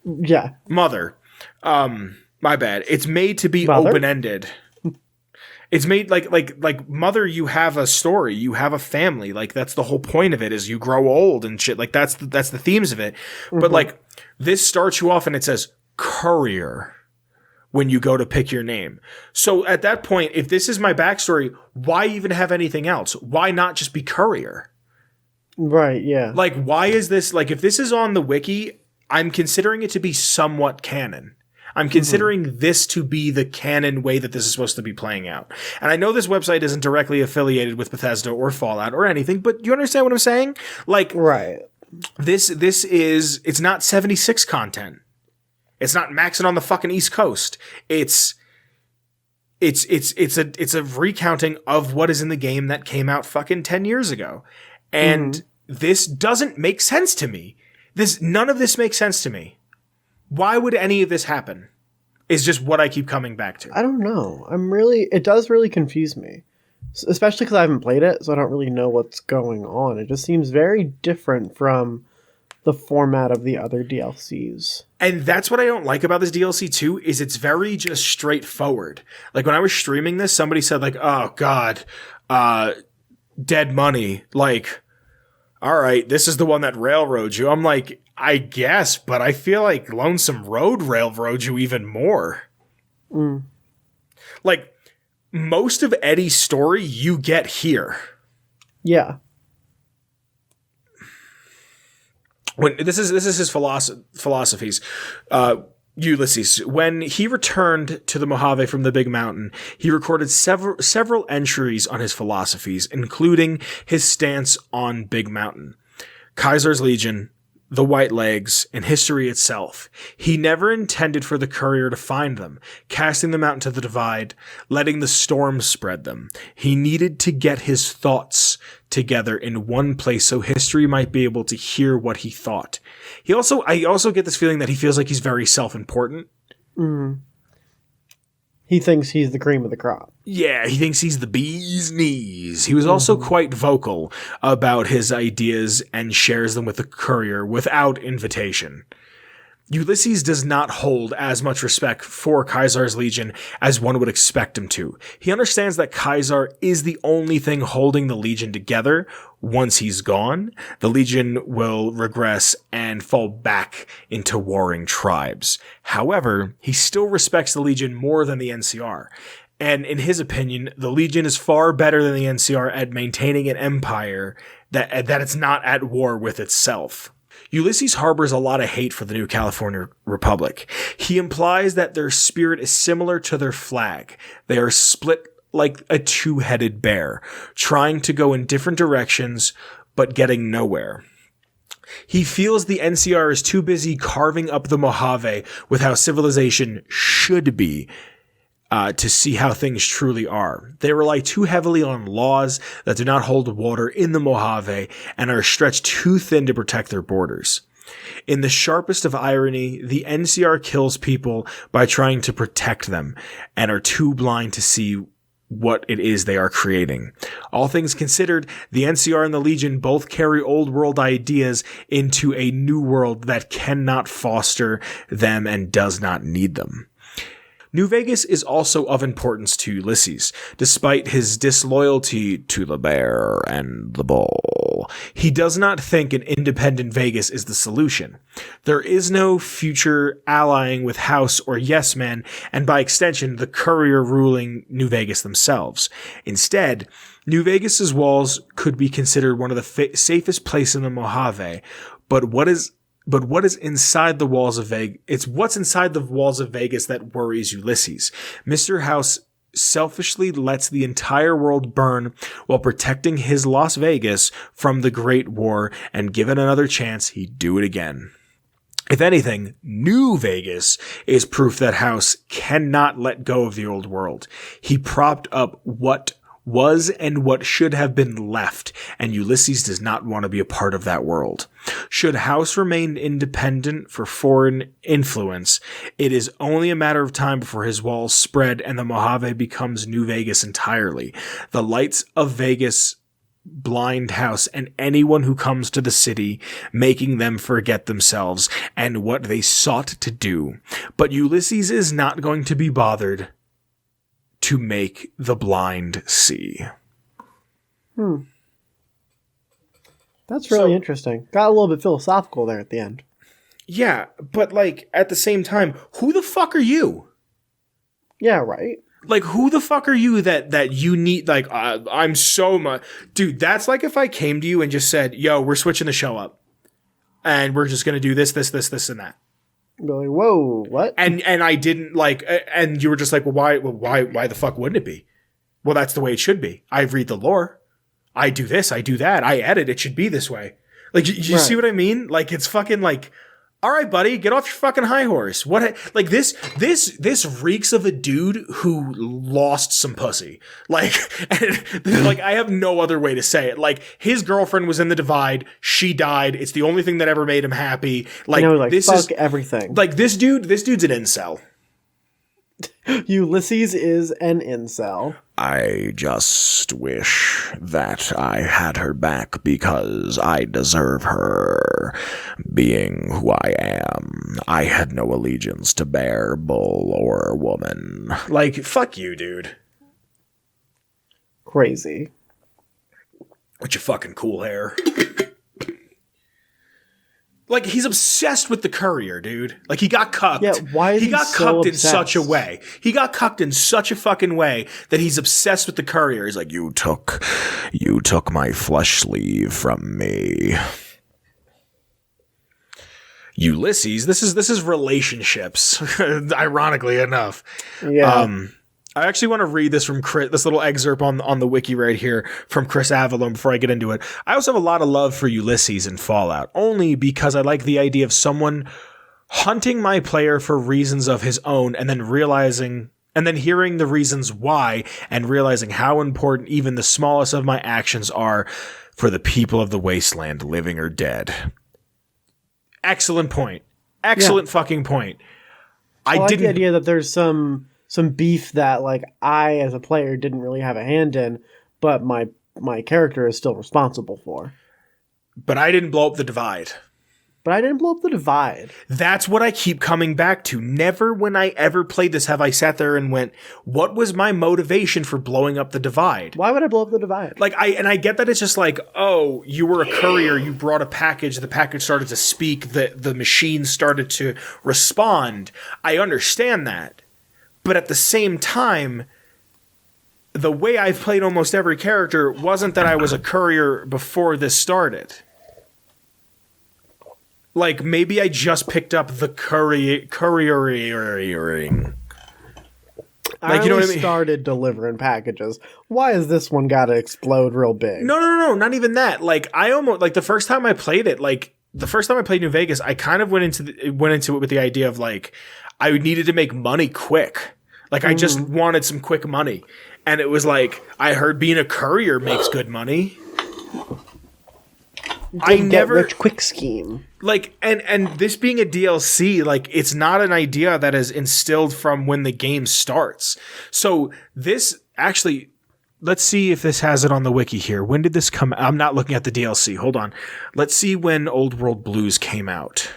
Yeah, Mother. My bad. It's made to be open-ended. It's made like Mother. You have a story. You have a family. Like, that's the whole point of it. Is you grow old and shit. Like, that's the themes of it. Mm-hmm. But like, this starts you off and it says courier when you go to pick your name. So at that point, if this is my backstory, why even have anything else? Why not just be courier? Right, yeah. Like, why is this, like, if this is on the wiki, I'm considering it to be somewhat canon. I'm considering this to be the canon way that this is supposed to be playing out. And I know this website isn't directly affiliated with Bethesda or Fallout or anything, but you understand what I'm saying? Like, right. This is, it's not 76 content. It's not maxing on the fucking East Coast. It's a recounting of what is in the game that came out fucking 10 years ago. And this doesn't make sense to me. None of this makes sense to me. Why would any of this happen? Is just what I keep coming back to. I don't know. It does really confuse me. Especially because I haven't played it, so I don't really know what's going on. It just seems very different from the format of the other DLCs. And that's what I don't like about this DLC too, is it's very just straightforward. Like when I was streaming this, somebody said like, oh God, dead money. Like, all right, this is the one that railroads you. I'm like, I guess, but I feel like Lonesome Road railroads you even more. Like, most of Eddie's story you get here. Yeah. When this is his philosophies. Ulysses, when he returned to the Mojave from the Big Mountain, he recorded several entries on his philosophies, including his stance on Big Mountain, Kaiser's Legion, the White Legs, and history itself. He never intended for the courier to find them, casting them out into the divide, letting the storm spread them. He needed to get his thoughts together in one place so history might be able to hear what he thought. I also get this feeling that he feels like he's very self-important. He thinks he's the cream of the crop. Yeah, he thinks he's the bee's knees. He was also quite vocal about his ideas and shares them with the courier without invitation. Ulysses does not hold as much respect for Kaiser's Legion as one would expect him to. He understands that Kaiser is the only thing holding the Legion together. Once he's gone, the Legion will regress and fall back into warring tribes. However, he still respects the Legion more than the NCR. And in his opinion, the Legion is far better than the NCR at maintaining an empire that it's not at war with itself. Ulysses harbors a lot of hate for the New California Republic. He implies that their spirit is similar to their flag. They are split like a two-headed bear, trying to go in different directions, but getting nowhere. He feels the NCR is too busy carving up the Mojave with how civilization should be, to see how things truly are. They rely too heavily on laws that do not hold water in the Mojave and are stretched too thin to protect their borders. In the sharpest of irony, the NCR kills people by trying to protect them and are too blind to see what it is they are creating. All things considered, the NCR and the Legion both carry old world ideas into a new world that cannot foster them and does not need them. New Vegas is also of importance to Ulysses, despite his disloyalty to the bear and the bull. He does not think an independent Vegas is the solution. There is no future allying with House or Yes Men, and by extension, the courier ruling New Vegas themselves. Instead, New Vegas's walls could be considered one of the safest places in the Mojave, but what is inside the walls of Vegas? It's what's inside the walls of Vegas that worries Ulysses. Mr. House selfishly lets the entire world burn while protecting his Las Vegas from the Great War, and given another chance, he'd do it again. If anything, New Vegas is proof that House cannot let go of the old world. He propped up what was and what should have been left, and Ulysses does not want to be a part of that world. Should House remain independent for foreign influence, it is only a matter of time before his walls spread and the Mojave becomes New Vegas entirely. The lights of Vegas blind House and anyone who comes to the city, making them forget themselves and what they sought to do. But Ulysses is not going to be bothered to make the blind see. That's really interesting. Got a little bit philosophical there at the end. Yeah, but like at the same time, who the fuck are you? Yeah, right. Like, who the fuck are you that you need, like, I'm so much... Dude, that's like if I came to you and just said, yo, we're switching the show up. And we're just going to do this, and that. Be like, whoa, what? And I didn't, like... And you were just like, why the fuck wouldn't it be? Well, that's the way it should be. I read the lore. I do this, I do that. I edit. It should be this way. Like, you see what I mean? Like, it's fucking like... All right, buddy, get off your fucking high horse. What, like, this reeks of a dude who lost some pussy. Like, and, like, I have no other way to say it. Like, his girlfriend was in the Divide. She died. It's the only thing that ever made him happy. Like, this fuck is everything. Like, this dude's an incel. Ulysses is an incel. I just wish that I had her back because I deserve her. Being who I am, I had no allegiance to bear, bull, or woman. Like, fuck you, dude. Crazy. With your fucking cool hair. Like, he's obsessed with the courier, dude. Like, he got cucked. Yeah, why is he got so cucked obsessed? in such a way. He got cucked in such a fucking way that he's obsessed with the courier. He's like, You took my flesh sleeve from me. Ulysses, this is relationships, ironically enough. Yeah. I actually want to read this from this little excerpt on the wiki right here from Chris Avalon before I get into it. I also have a lot of love for Ulysses in Fallout, only because I like the idea of someone hunting my player for reasons of his own and then hearing the reasons why and realizing how important even the smallest of my actions are for the people of the wasteland, living or dead. Excellent point. Excellent fucking point. I like the idea that there's some beef that, like, I as a player didn't really have a hand in, but my character is still responsible for. But I didn't blow up the Divide. That's what I keep coming back to. Never when I ever played this have I sat there and went, what was my motivation for blowing up the Divide? Why would I blow up the Divide? Like, I get that it's just like, oh, you were a courier, you brought a package, the package started to speak, the machine started to respond. I understand that. But at the same time, the way I've played almost every character wasn't that I was a courier before this started. Like, maybe I just picked up the couriering. Like, you know what I mean? Started delivering packages. Why has this one got to explode real big? No, not even that. Like, I almost, like, the first time I played it, like, the first time I played New Vegas, I kind of went into it with the idea of, like, I needed to make money quick. Like, I just wanted some quick money. And it was like, I heard being a courier makes good money. I never rich quick scheme. Like, and this being a DLC, like, it's not an idea that is instilled from when the game starts. So this actually, let's see if this has it on the wiki here. When did this come? I'm not looking at the DLC. Hold on. Let's see when Old World Blues came out.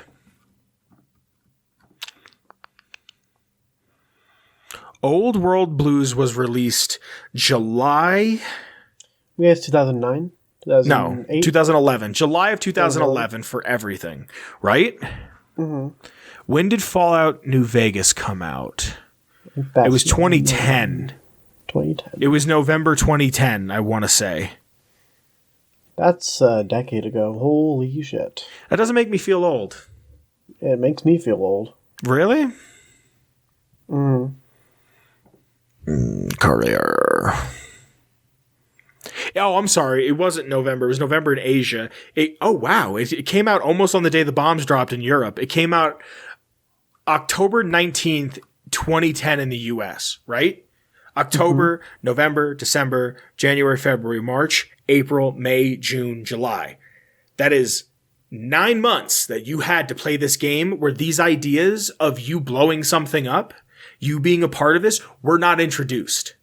Old World Blues was released July. Yes, 2009. No, 2011. July of 2011 for everything, right? Mm-hmm. When did Fallout New Vegas come out? It was 2010. 2010. It was November 2010, I want to say. That's a decade ago. Holy shit. That doesn't make me feel old. It makes me feel old. Really? Courier. Oh, I'm sorry. It wasn't November. It was November in Asia. Wow. It came out almost on the day the bombs dropped in Europe. It came out October 19th, 2010 in the US, right? October, November, December, January, February, March, April, May, June, July. That is 9 months that you had to play this game where these ideas of you blowing something up, you being a part of this, were not introduced.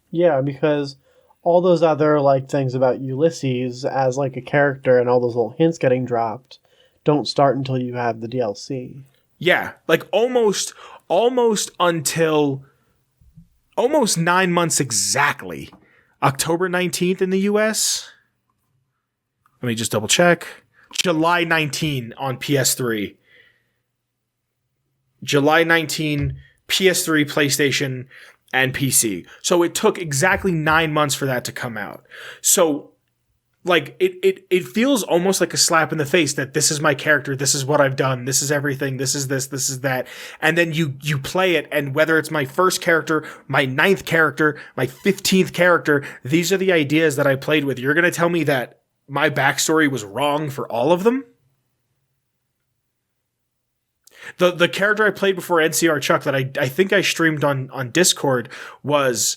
Yeah, because all those other, like, things about Ulysses as, like, a character and all those little hints getting dropped don't start until you have the DLC. Yeah, like almost until almost 9 months exactly. October 19th in the US. Let me just double check. July 19 on PS3. July 19, PS3, PlayStation, and PC. So it took exactly 9 months for that to come out. So like it feels almost like a slap in the face that this is my character, this is what I've done, this is everything, this is that. And then you play it, and whether it's my first character, my 9th character, my 15th character, these are the ideas that I played with. You're going to tell me that my backstory was wrong for all of them? The character I played before NCR Chuck that I think I streamed on Discord was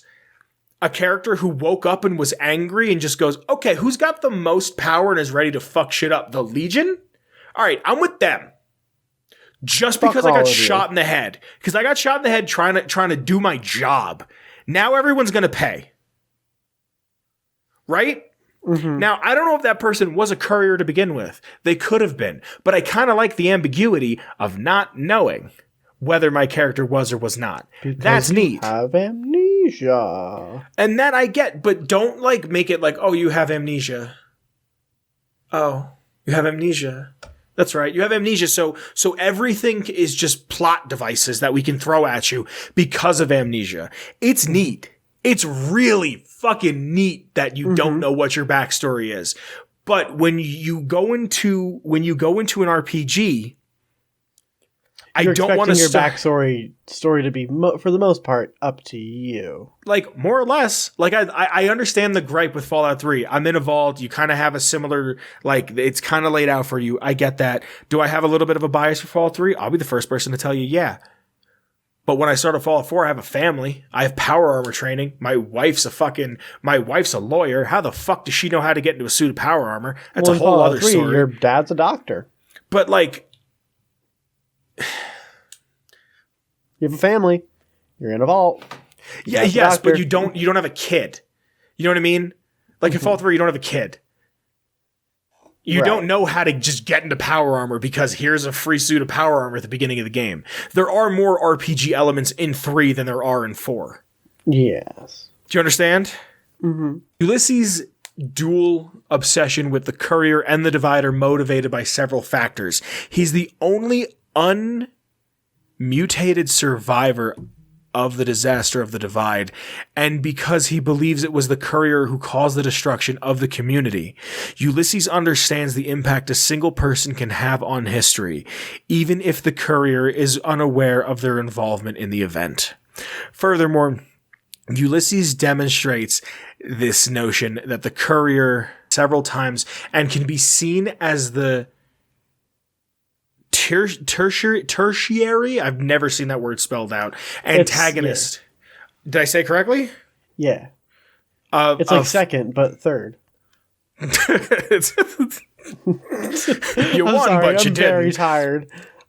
a character who woke up and was angry and just goes, okay, who's got the most power and is ready to fuck shit up? The Legion? All right, I'm with them. Just because I got shot in the head. Because I got shot in the head trying to do my job. Now everyone's going to pay. Right? Mm-hmm. Now, I don't know if that person was a courier to begin with. They could have been. But I kind of like the ambiguity of not knowing whether my character was or was not. Because that's neat. Have amnesia. And that I get, but don't like make it like, oh, you have amnesia. Oh, you have amnesia. That's right. You have amnesia. So everything is just plot devices that we can throw at you because of amnesia. It's neat. It's really fucking neat that you don't know what your backstory is. But when you go into an RPG, You're don't want your backstory story to be, for the most part, up to you. Like, more or less. Like, I understand the gripe with Fallout 3. I'm in a vault. You kind of have a similar, like, it's kind of laid out for you. I get that. Do I have a little bit of a bias for Fallout 3? I'll be the first person to tell you, yeah. But when I started Fallout 4, I have a family. I have power armor training. My wife's a lawyer. How the fuck does she know how to get into a suit of power armor? That's a whole other story. Your dad's a doctor. But, like, you have a family. You're in a vault. Yeah, yes, but you don't have a kid. You know what I mean? Like in Fallout 3, you don't have a kid. You don't know how to just get into power armor because here's a free suit of power armor at the beginning of the game. There are more RPG elements in 3 than there are in 4. Yes. Do you understand? Mm-hmm. Ulysses' dual obsession with the Courier and the Divide are motivated by several factors. He's the only unmutated survivor of the disaster of the Divide, and because he believes it was the Courier who caused the destruction of the community. Ulysses understands the impact a single person can have on history, even if the Courier is unaware of their involvement in the event. Furthermore, Ulysses demonstrates this notion that the Courier several times and can be seen as the tertiary, I've never seen that word spelled out, antagonist. Yeah. Did I say it correctly? Yeah. It's like second, but third. You won, but you didn't.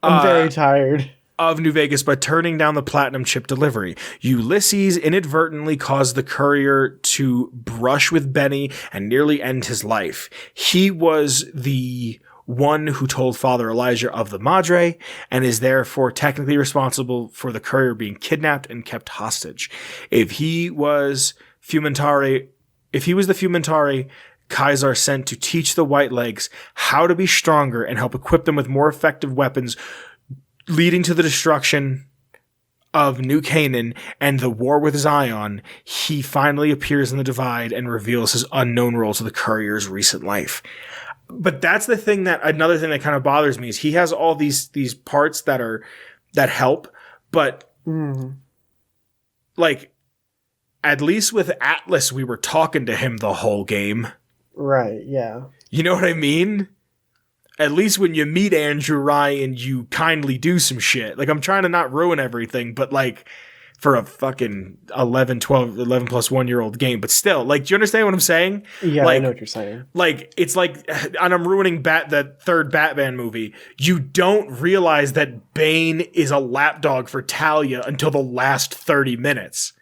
I'm very tired. Of New Vegas by turning down the platinum chip delivery. Ulysses inadvertently caused the Courier to brush with Benny and nearly end his life. He was the one who told Father Elijah of the Madre and is therefore technically responsible for the Courier being kidnapped and kept hostage. If he was the Fumentari Caesar sent to teach the Whitelegs how to be stronger and help equip them with more effective weapons, leading to the destruction of New Canaan and the war with Zion, he finally appears in the Divide and reveals his unknown role to the Courier's recent life. But that's another thing that kind of bothers me is he has all these parts that help, but like at least with Atlas, we were talking to him the whole game. Right. Yeah. You know what I mean? At least when you meet Andrew Ryan, you kindly do some shit. Like, I'm trying to not ruin everything, but like for a fucking 11 plus 1 year old game, but still, like, do you understand what I'm saying? Yeah, like, I know what you're saying. Like, it's like, and I'm ruining that third Batman movie. You don't realize that Bane is a lapdog for Talia until the last 30 minutes.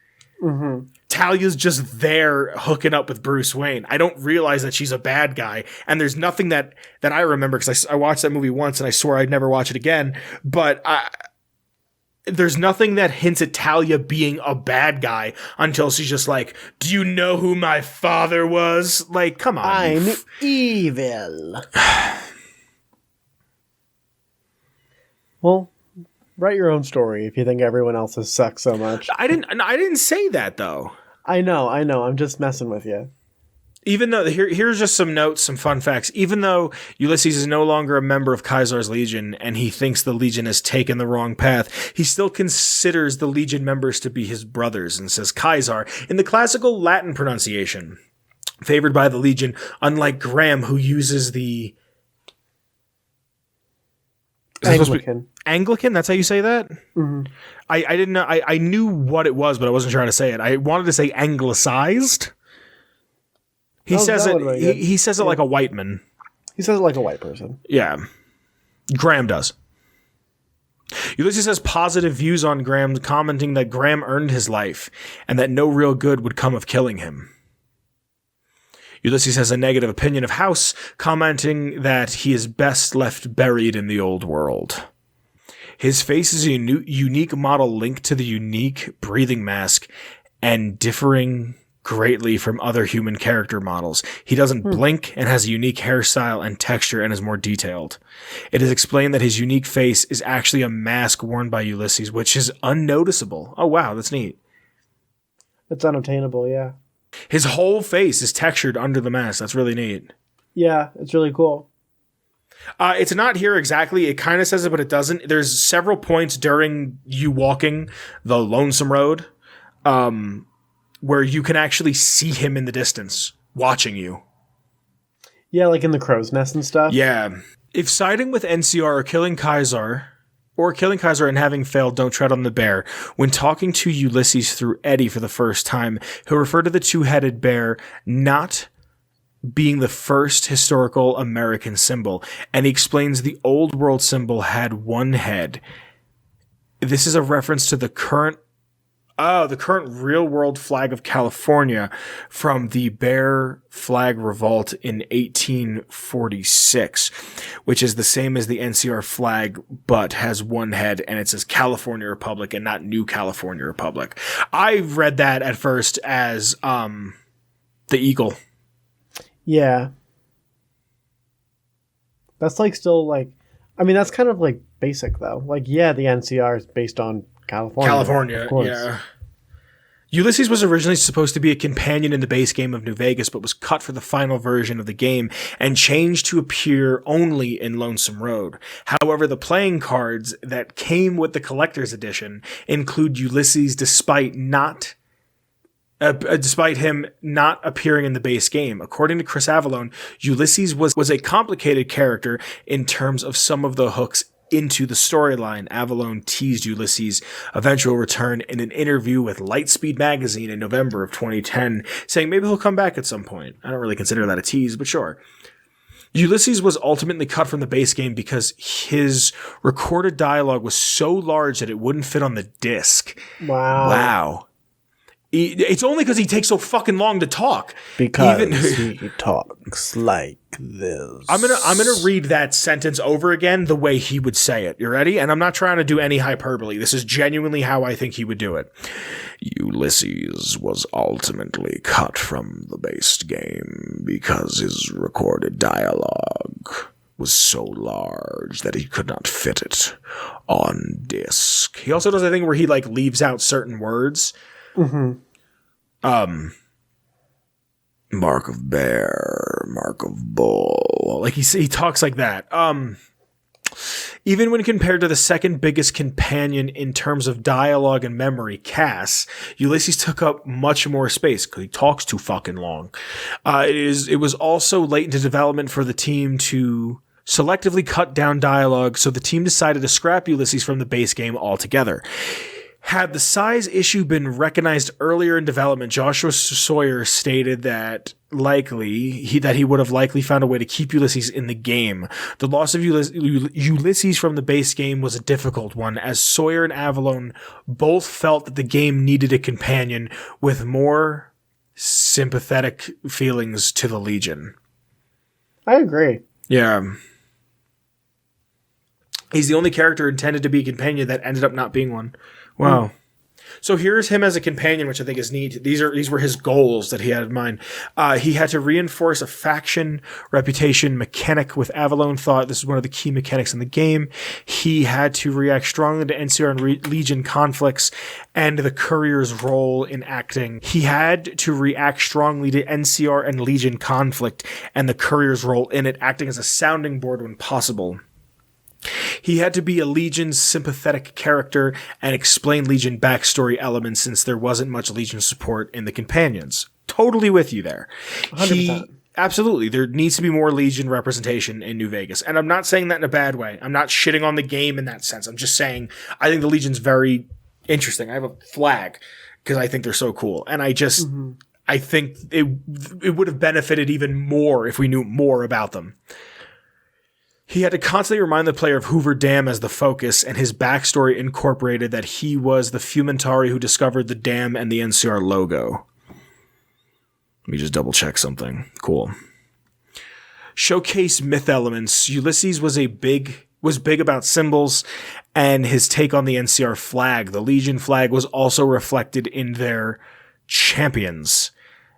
Mm-hmm. Talia's just there hooking up with Bruce Wayne. I don't realize that she's a bad guy. And there's nothing that I remember, because I watched that movie once and I swore I'd never watch it again. But there's nothing that hints at Talia being a bad guy until she's just like, do you know who my father was? Like, come on. I'm evil. Well, Write your own story if you think everyone else's sucks so much. I didn't say that though. I know. I'm just messing with you. Even though here's just some notes, some fun facts. Even though Ulysses is no longer a member of Caesar's Legion and he thinks the Legion has taken the wrong path, he still considers the Legion members to be his brothers and says Caesar in the classical Latin pronunciation, favored by the Legion, unlike Graham, who uses the Anglican, that's how you say that? Mm-hmm. I didn't know. I knew what it was, but I wasn't trying to say it. I wanted to say anglicized. He says it. He says it like a white man. He says it like a white person. Yeah, Graham does. Ulysses has positive views on Graham, commenting that Graham earned his life and that no real good would come of killing him. Ulysses has a negative opinion of House, commenting that he is best left buried in the old world. His face is a unique model linked to the unique breathing mask and differing greatly from other human character models. He doesn't blink and has a unique hairstyle and texture and is more detailed. It is explained that his unique face is actually a mask worn by Ulysses, which is unnoticeable. Oh, wow, that's neat. It's unobtainable, yeah. His whole face is textured under the mask. That's really neat. Yeah, it's really cool. It's not here exactly. It kind of says it, but it doesn't. There's several points during you walking the Lonesome Road where you can actually see him in the distance watching you. Yeah, like in the crow's nest and stuff. Yeah. If siding with NCR or killing Kaiser and having failed don't tread on the bear, when talking to Ulysses through Eddie for the first time, he'll refer to the two-headed bear not being the first historical American symbol, and he explains the old world symbol had one head. This is a reference to the current real world flag of California from the Bear Flag Revolt in 1846, which is the same as the NCR flag, but has one head, and it says California Republic and not New California Republic. I read that at first as the eagle. Yeah. That's like still like, I mean, that's kind of like basic though. Like, yeah, the NCR is based on California, of course. Yeah. Ulysses was originally supposed to be a companion in the base game of New Vegas, but was cut for the final version of the game and changed to appear only in Lonesome Road. However, the playing cards that came with the collector's edition include Ulysses despite him not appearing in the base game. According to Chris Avallone, Ulysses was a complicated character in terms of some of the hooks into the storyline. Avallone teased Ulysses' eventual return in an interview with Lightspeed magazine in November of 2010, saying maybe he'll come back at some point. I don't really consider that a tease, but sure. Ulysses was ultimately cut from the base game because his recorded dialogue was so large that it wouldn't fit on the disc. Wow. It's only because he takes so fucking long to talk. Because he talks like this. I'm gonna read that sentence over again the way he would say it. You ready? And I'm not trying to do any hyperbole. This is genuinely how I think he would do it. Ulysses was ultimately cut from the base game because his recorded dialogue was so large that he could not fit it on disc. He also does a thing where he like leaves out certain words. Mm-hmm. Mark of bear, mark of bull. Like he talks like that. Even when compared to the second biggest companion in terms of dialogue and memory, Cass, Ulysses took up much more space because he talks too fucking long. It was also late into development for the team to selectively cut down dialogue, so the team decided to scrap Ulysses from the base game altogether. Had the size issue been recognized earlier in development, Joshua Sawyer stated that he would have likely found a way to keep Ulysses in the game. The loss of Ulysses from the base game was a difficult one, as Sawyer and Avallone both felt that the game needed a companion with more sympathetic feelings to the Legion. I agree. Yeah. He's the only character intended to be a companion that ended up not being one. Wow. So here's him as a companion, which I think is neat. These were his goals that he had in mind. He had to reinforce a faction reputation mechanic with Avalon thought. This is one of the key mechanics in the game. He had to react strongly to NCR and Legion conflicts and the courier's role in acting. He had to react strongly to NCR and Legion conflict and the courier's role in it, acting as a sounding board when possible. He had to be a Legion's sympathetic character and explain Legion backstory elements since there wasn't much Legion support in the companions. Totally with you there. 100%. Absolutely. There needs to be more Legion representation in New Vegas. And I'm not saying that in a bad way. I'm not shitting on the game in that sense. I'm just saying I think the Legion's very interesting. I have a flag because I think they're so cool. And I just, I think it would have benefited even more if we knew more about them. He had to constantly remind the player of Hoover Dam as the focus, and his backstory incorporated that he was the Fumentari who discovered the dam and the NCR logo. Let me just double check something. Cool. Showcase myth elements. Ulysses was big about symbols and his take on the NCR flag. The Legion flag was also reflected in their champions,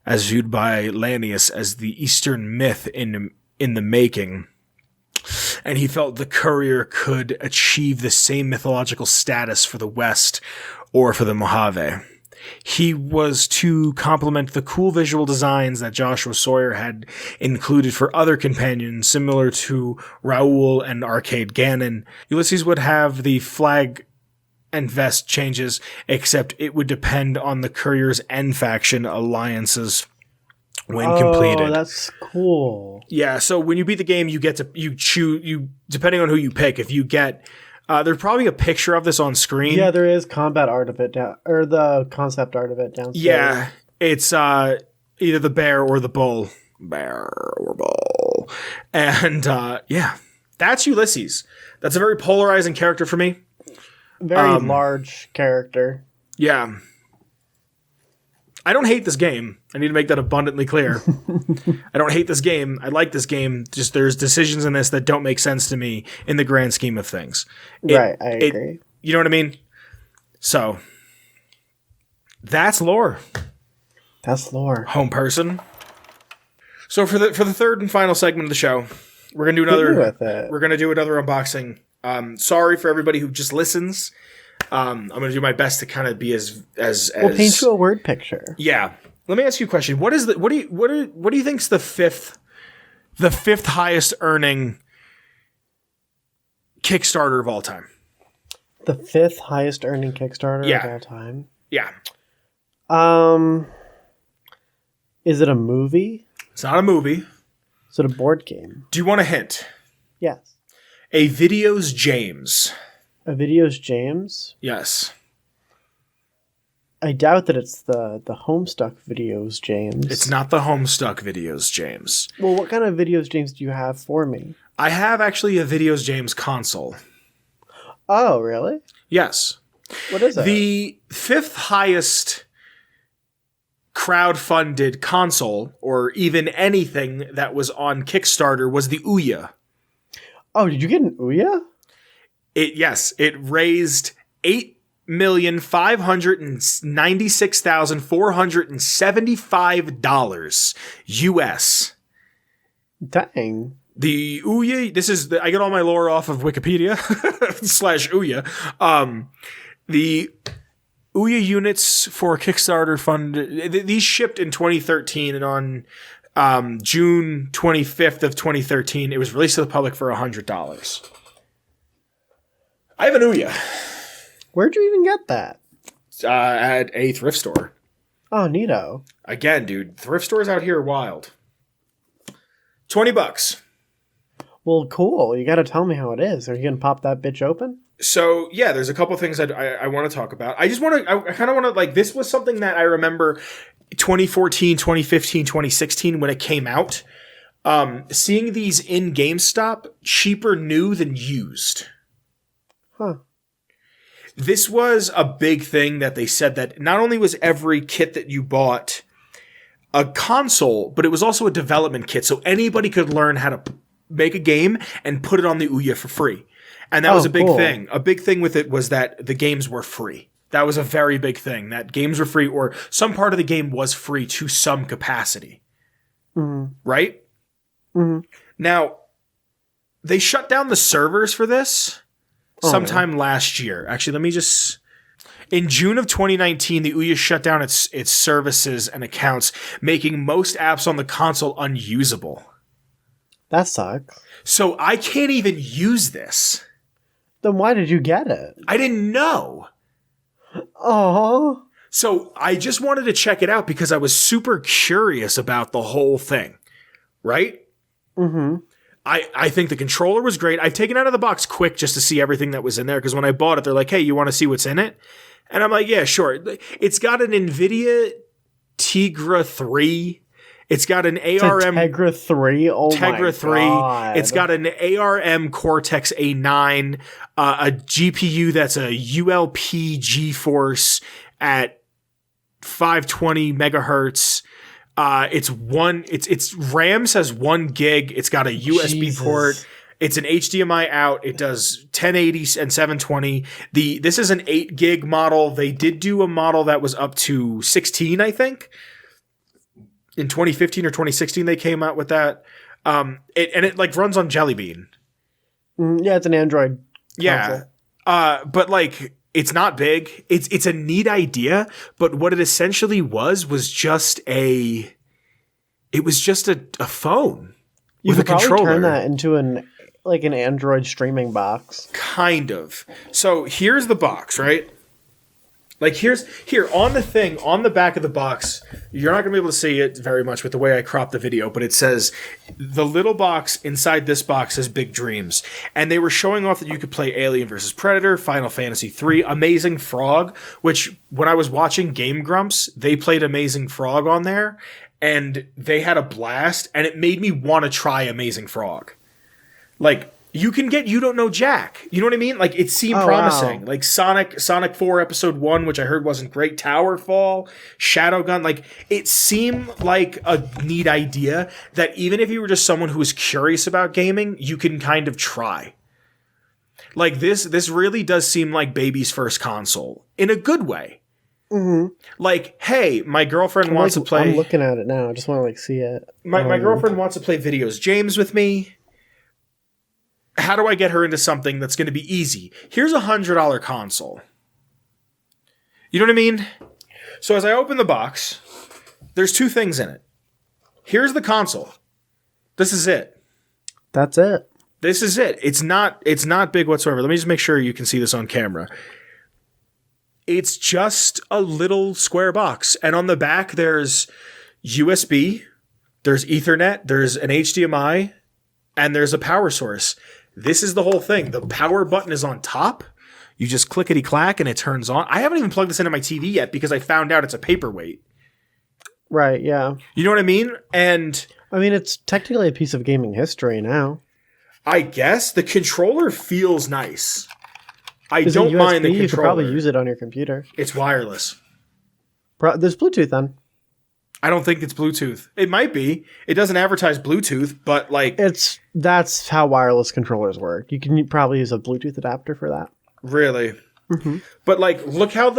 as viewed by Lanius as the Eastern myth in the making. And he felt the courier could achieve the same mythological status for the West or for the Mojave. He was to complement the cool visual designs that Joshua Sawyer had included for other companions, similar to Raoul and Arcade Gannon. Ulysses would have the flag and vest changes, except it would depend on the courier's N faction alliances when completed. Oh, that's cool. Yeah, so when you beat the game, you choose, depending on who you pick, if you get, there's probably a picture of this on screen. Yeah, there is combat art of it or the concept art of it downstairs. Yeah, it's either the bear or the bull. Bear or bull. And yeah, that's Ulysses. That's a very polarizing character for me. Very large character. Yeah. I don't hate this game. I need to make that abundantly clear. I don't hate this game. I like this game. Just there's decisions in this that don't make sense to me in the grand scheme of things. Right, I agree. You know what I mean? So, that's lore. That's lore. Home person. So for the third and final segment of the show, we're gonna do another unboxing. Sorry for everybody who just listens. I'm going to do my best to kind of be as We'll paint you a word picture. Yeah. Let me ask you a question. What do you think's the fifth highest earning Kickstarter of all time? The fifth highest earning Kickstarter of all time? Yeah. Is it a movie? It's not a movie. Is it a board game? Do you want a hint? Yes. A Videos James. A Videos James? Yes. I doubt that it's the Homestuck Videos James. It's not the Homestuck Videos James. Well, what kind of Videos James do you have for me? I have actually a Videos James console. Oh, really? Yes. What is it? The fifth highest crowd-funded console, or even anything that was on Kickstarter, was the Ouya. Oh, did you get an Ouya? It raised $8,596,475 US. Dang. The Ouya, I get all my lore off of Wikipedia /Ouya. The Ouya units for Kickstarter fund, these shipped in 2013, and on June 25th of 2013, it was released to the public for $100. I have an Ouya. Where'd you even get that? At a thrift store. Oh, neato. Again, dude, thrift stores out here are wild. $20. Well, cool. You got to tell me how it is. Are you going to pop that bitch open? So, yeah, there's a couple things I want to talk about. I kind of want to, like, this was something that I remember 2014, 2015, 2016 when it came out. Seeing these in GameStop, cheaper new than used. Huh. This was a big thing that they said that not only was every kit that you bought a console, but it was also a development kit. So anybody could learn how to make a game and put it on the Ouya for free. And that was a big thing. A big thing with it was that the games were free. That was a very big thing, that games were free, or some part of the game was free to some capacity. Mm-hmm. Right? Mm-hmm. Now, they shut down the servers for this sometime last year. Actually, let me just... In June of 2019, the Ouya shut down its services and accounts, making most apps on the console unusable. That sucks. So I can't even use this. Then why did you get it? I didn't know. Oh. So I just wanted to check it out because I was super curious about the whole thing. Right? Mm-hmm. I think the controller was great. I've taken it out of the box quick just to see everything that was in there, because when I bought it, they're like, hey, you want to see what's in it? And I'm like, yeah, sure. It's got an NVIDIA Tegra 3. It's got an ARM... Tegra 3? Oh Tegra my 3. God. It's got an ARM Cortex A9, a GPU that's a ULP GeForce at 520 megahertz. Its RAM says 1 gig. It's got a USB port. It's an HDMI out. It does 1080 and 720. This is an 8 gig model. They did do a model that was up to 16, I think. In 2015 or 2016, they came out with that. It like runs on Jelly Bean. Yeah, it's an Android console. Yeah. But like, it's not big. It's a neat idea, but what it essentially was just a phone. You with could a controller. probably turn that into an Android streaming box. Kind of. So here's the box, right? Like here on the thing, on the back of the box, you're not going to be able to see it very much with the way I cropped the video, but it says the little box inside this box has Big Dreams. And they were showing off that you could play Alien vs. Predator, Final Fantasy 3, Amazing Frog, which when I was watching Game Grumps, they played Amazing Frog on there and they had a blast, and it made me want to try Amazing Frog. Like, you can get You Don't Know Jack. You know what I mean? Like, it seemed promising. Wow. Like Sonic 4 Episode 1, which I heard wasn't great. Towerfall, Shadowgun. Like, it seemed like a neat idea that even if you were just someone who was curious about gaming, you can kind of try. Like, this really does seem like baby's first console. In a good way. Mm-hmm. Like, hey, my girlfriend wants to play... I'm looking at it now. I just want to, see it. My girlfriend wants to play Videos James with me. How do I get her into something that's going to be easy? Here's a $100 console. You know what I mean? So as I open the box, there's 2 things in it. Here's the console. This is it. That's it. This is it. It's not big whatsoever. Let me just make sure you can see this on camera. It's just a little square box. And on the back, there's USB, there's Ethernet, there's an HDMI, and there's a power source. This is the whole thing. The power button is on top. You just clickety-clack and it turns on. I haven't even plugged this into my TV yet because I found out it's a paperweight. Right, yeah. You know what I mean? And I mean, it's technically a piece of gaming history now. I guess the controller feels nice. I don't mind the controller. You could probably use it on your computer. It's wireless. There's Bluetooth then. I don't think it's Bluetooth. It might be. It doesn't advertise Bluetooth, but like that's how wireless controllers work. You can probably use a Bluetooth adapter for that. Really? Mm-hmm. But like, look how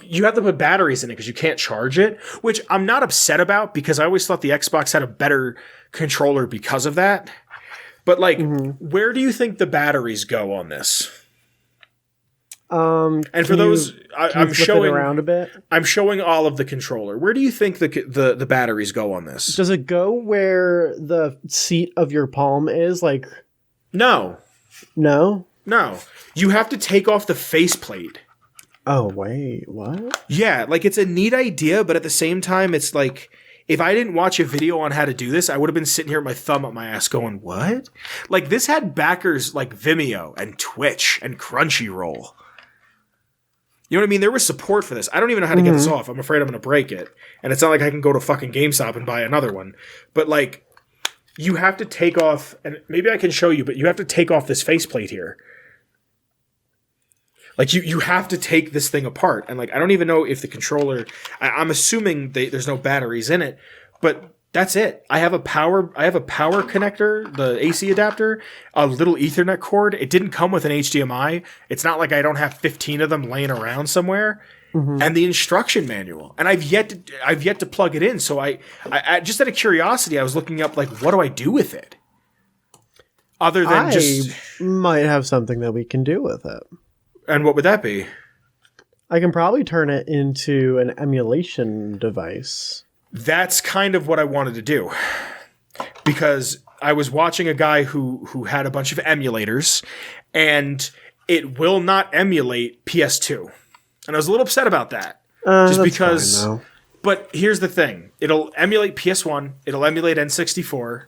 you have to put batteries in it because you can't charge it, which I'm not upset about because I always thought the Xbox had a better controller because of that. But like, where do you think the batteries go on this? And for those, I'm showing it around a bit. I'm showing all of the controller. Where do you think the batteries go on this? Does it go where the seat of your palm is? Like, no. You have to take off the faceplate. Oh wait, what? Yeah, like it's a neat idea, but at the same time, it's like if I didn't watch a video on how to do this, I would have been sitting here with my thumb up my ass going, "What?" Like this had backers like Vimeo and Twitch and Crunchyroll. You know what I mean? There was support for this. I don't even know how to get this off. I'm afraid I'm going to break it. And it's not like I can go to fucking GameStop and buy another one. But like, you have to take off, and maybe I can show you, but you have to take off this faceplate here. Like, you have to take this thing apart. And like, I don't even know if the controller, I'm assuming there's no batteries in it, but That's it. I have a power connector, the AC adapter, a little Ethernet cord. It didn't come with an HDMI. It's not like I don't have 15 of them laying around somewhere. And the instruction manual. And I've yet to plug it in. So I just out of curiosity, I was looking up like, what do I do with it? Other than I might have something that we can do with it. And what would that be? I can probably turn it into an emulation device. That's kind of what I wanted to do. Because I was watching a guy who had a bunch of emulators, and it will not emulate PS2. And I was a little upset about that. Just because... Fine, but here's the thing. It'll emulate PS1. It'll emulate N64.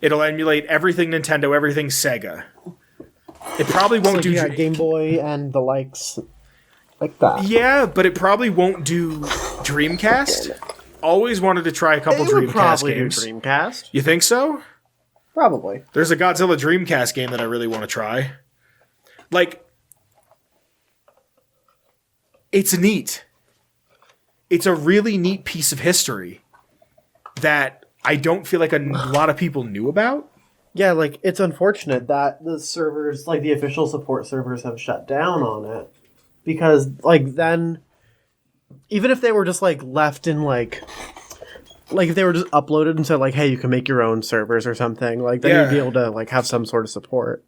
It'll emulate everything Nintendo, everything Sega. It probably won't do... Game Boy and the likes like that. Yeah, but it probably won't do Dreamcast. Always wanted to try a couple Dreamcast games. Do Dreamcast. You think so? Probably. There's a Godzilla Dreamcast game that I really want to try. Like... It's neat. It's a really neat piece of history that I don't feel like a lot of people knew about. Yeah, like, it's unfortunate that the servers, like, the official support servers have shut down on it. Because, like, then, even if they were just, like, left in, like, if they were just uploaded and said, like, hey, you can make your own servers or something, like, then you'd be able to, like, have some sort of support.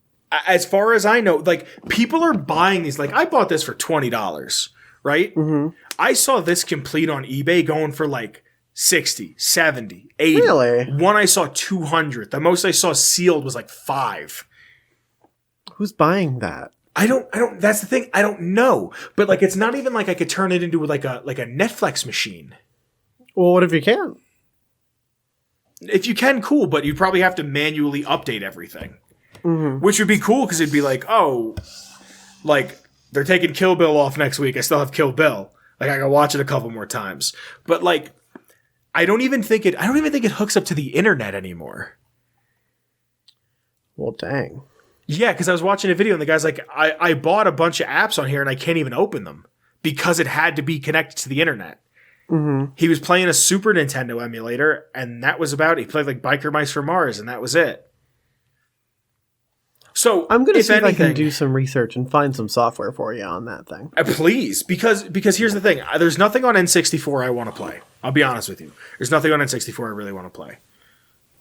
As far as I know, like, people are buying these. Like, I bought this for $20. Right? Mm-hmm. I saw this complete on eBay going for like 60, 70, 80. Really? One I saw 200. The most I saw sealed was like 5. Who's buying that? I don't that's the thing. I don't know. But like it's not even like I could turn it into like a Netflix machine. Well, what if you can? If you can, cool, but you'd probably have to manually update everything. Mm-hmm. Which would be cool because it'd be like, oh, like they're taking Kill Bill off next week. I still have Kill Bill. Like I can watch it a couple more times. But like, I don't even think it hooks up to the internet anymore. Well, dang. Yeah, because I was watching a video and the guy's like, I bought a bunch of apps on here and I can't even open them because it had to be connected to the internet. Mm-hmm. He was playing a Super Nintendo emulator and that was about it. He played like Biker Mice from Mars and that was it. So I'm going to see if I can do some research and find some software for you on that thing. Please, because here's the thing. There's nothing on N64 I want to play. I'll be honest with you. There's nothing on N64 I really want to play.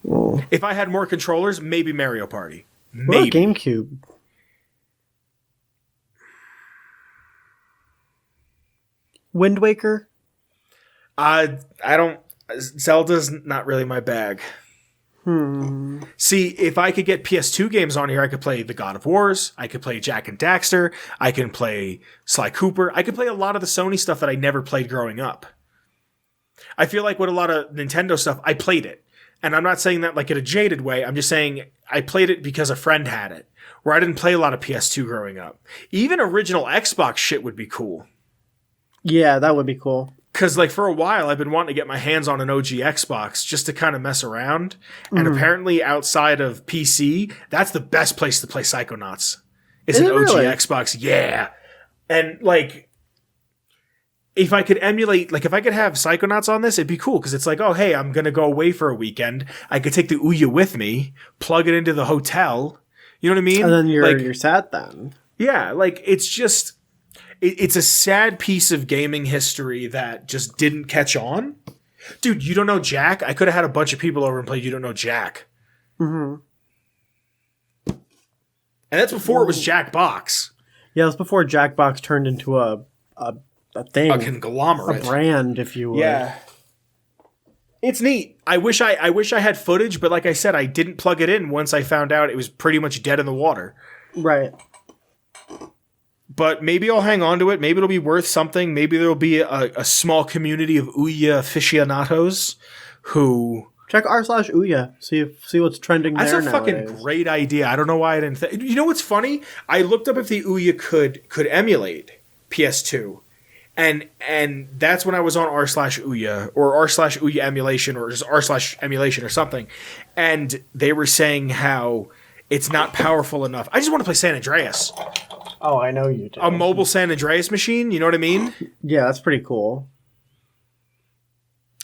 Whoa. If I had more controllers, maybe Mario Party. Maybe. What about GameCube? Wind Waker? I don't... Zelda's not really my bag. See, if I could get PS2 games on here, I could play the God of Wars, I could play Jak and Daxter, I can play Sly Cooper, I could play a lot of the Sony stuff that I never played growing up. I feel like with a lot of Nintendo stuff, I played it. And I'm not saying that like in a jaded way, I'm just saying I played it because a friend had it, where I didn't play a lot of PS2 growing up. Even original Xbox shit would be cool. Yeah, that would be cool. Because, like, for a while, I've been wanting to get my hands on an OG Xbox just to kind of mess around. And apparently, outside of PC, that's the best place to play Psychonauts. Is an OG really? Xbox. Yeah. And, like, if I could emulate, like, if I could have Psychonauts on this, it'd be cool. Because it's like, oh, hey, I'm going to go away for a weekend. I could take the Ouya with me, plug it into the hotel. You know what I mean? And then you're sad then. Yeah, like, it's just... It's a sad piece of gaming history that just didn't catch on. Dude, you don't know Jak? I could have had a bunch of people over and played You Don't Know Jak. Mm-hmm. And that's before it was Jackbox. Yeah, it was before Jackbox turned into a thing. A conglomerate. A brand, if you would. Yeah. It's neat. I wish I had footage, but like I said, I didn't plug it in once I found out it was pretty much dead in the water. Right. But maybe I'll hang on to it. Maybe it'll be worth something. Maybe there'll be a small community of Ouya aficionados who... Check r/Ouya. See what's trending there nowadays. That's a fucking great idea. I don't know why I didn't think... You know what's funny? I looked up if the Ouya could emulate PS2. And that's when I was on r/Ouya or r/Ouya emulation or just r/emulation or something. And they were saying how it's not powerful enough. I just want to play San Andreas. Oh, I know you do. A mobile San Andreas machine, you know what I mean? Yeah, that's pretty cool.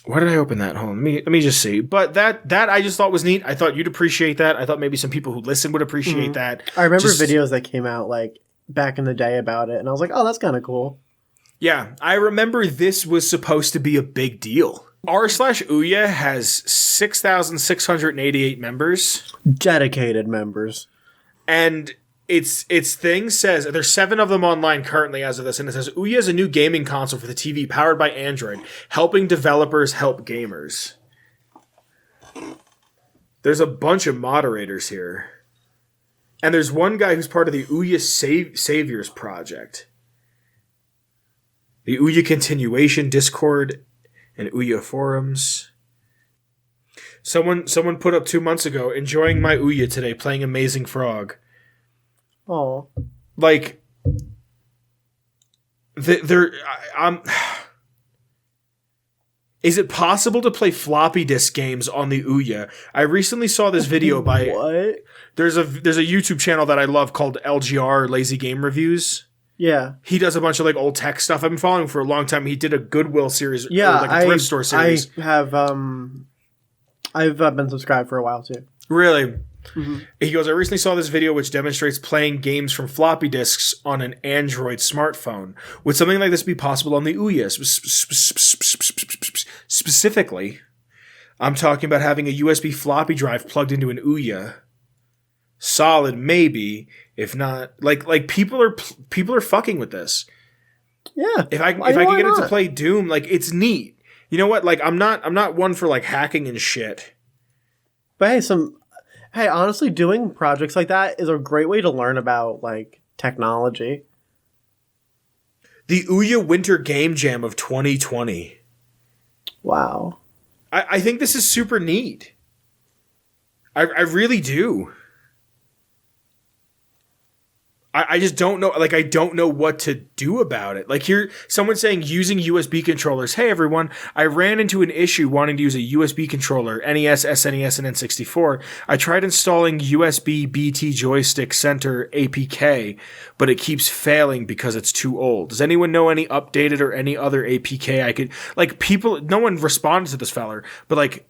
Why did I open that? Hold on, let me just see. But that I just thought was neat. I thought you'd appreciate that. I thought maybe some people who listen would appreciate that. I remember videos that came out like back in the day about it, and I was like, oh, that's kind of cool. Yeah, I remember this was supposed to be a big deal. r/Ouya has 6,688 members. Dedicated members. And its thing says, there's 7 of them online currently as of this, and it says, Ouya is a new gaming console for the TV powered by Android, helping developers help gamers. There's a bunch of moderators here. And there's one guy who's part of the Ouya Saviors Project. The Ouya Continuation Discord and Ouya Forums. Someone put up 2 months ago, enjoying my Ouya today, playing Amazing Frog. Oh. Like, is it possible to play floppy disk games on the Ouya? I recently saw this video by... What? There's a YouTube channel that I love called LGR, Lazy Game Reviews. Yeah. He does a bunch of like old tech stuff. I've been following him for a long time. He did a Goodwill series, yeah, or like a thrift store series. I've been subscribed for a while too. Really? Mm-hmm. He goes, I recently saw this video which demonstrates playing games from floppy disks on an Android smartphone. Would something like this be possible on the Ouya? Specifically, I'm talking about having a USB floppy drive plugged into an Ouya. Solid, maybe. If not, like people are fucking with this. Yeah. If I could get it to play Doom, like it's neat. You know what? Like I'm not one for like hacking and shit. But hey, honestly, doing projects like that is a great way to learn about like technology. The Ouya Winter Game Jam of 2020. Wow. I think this is super neat. I really do. I just don't know. Like, I don't know what to do about it. Like, here, someone's saying using USB controllers. Hey, everyone, I ran into an issue wanting to use a USB controller, NES, SNES, and N64. I tried installing USB BT Joystick Center APK, but it keeps failing because it's too old. Does anyone know any updated or any other APK I could... Like, people... No one responded to this feller, but, like...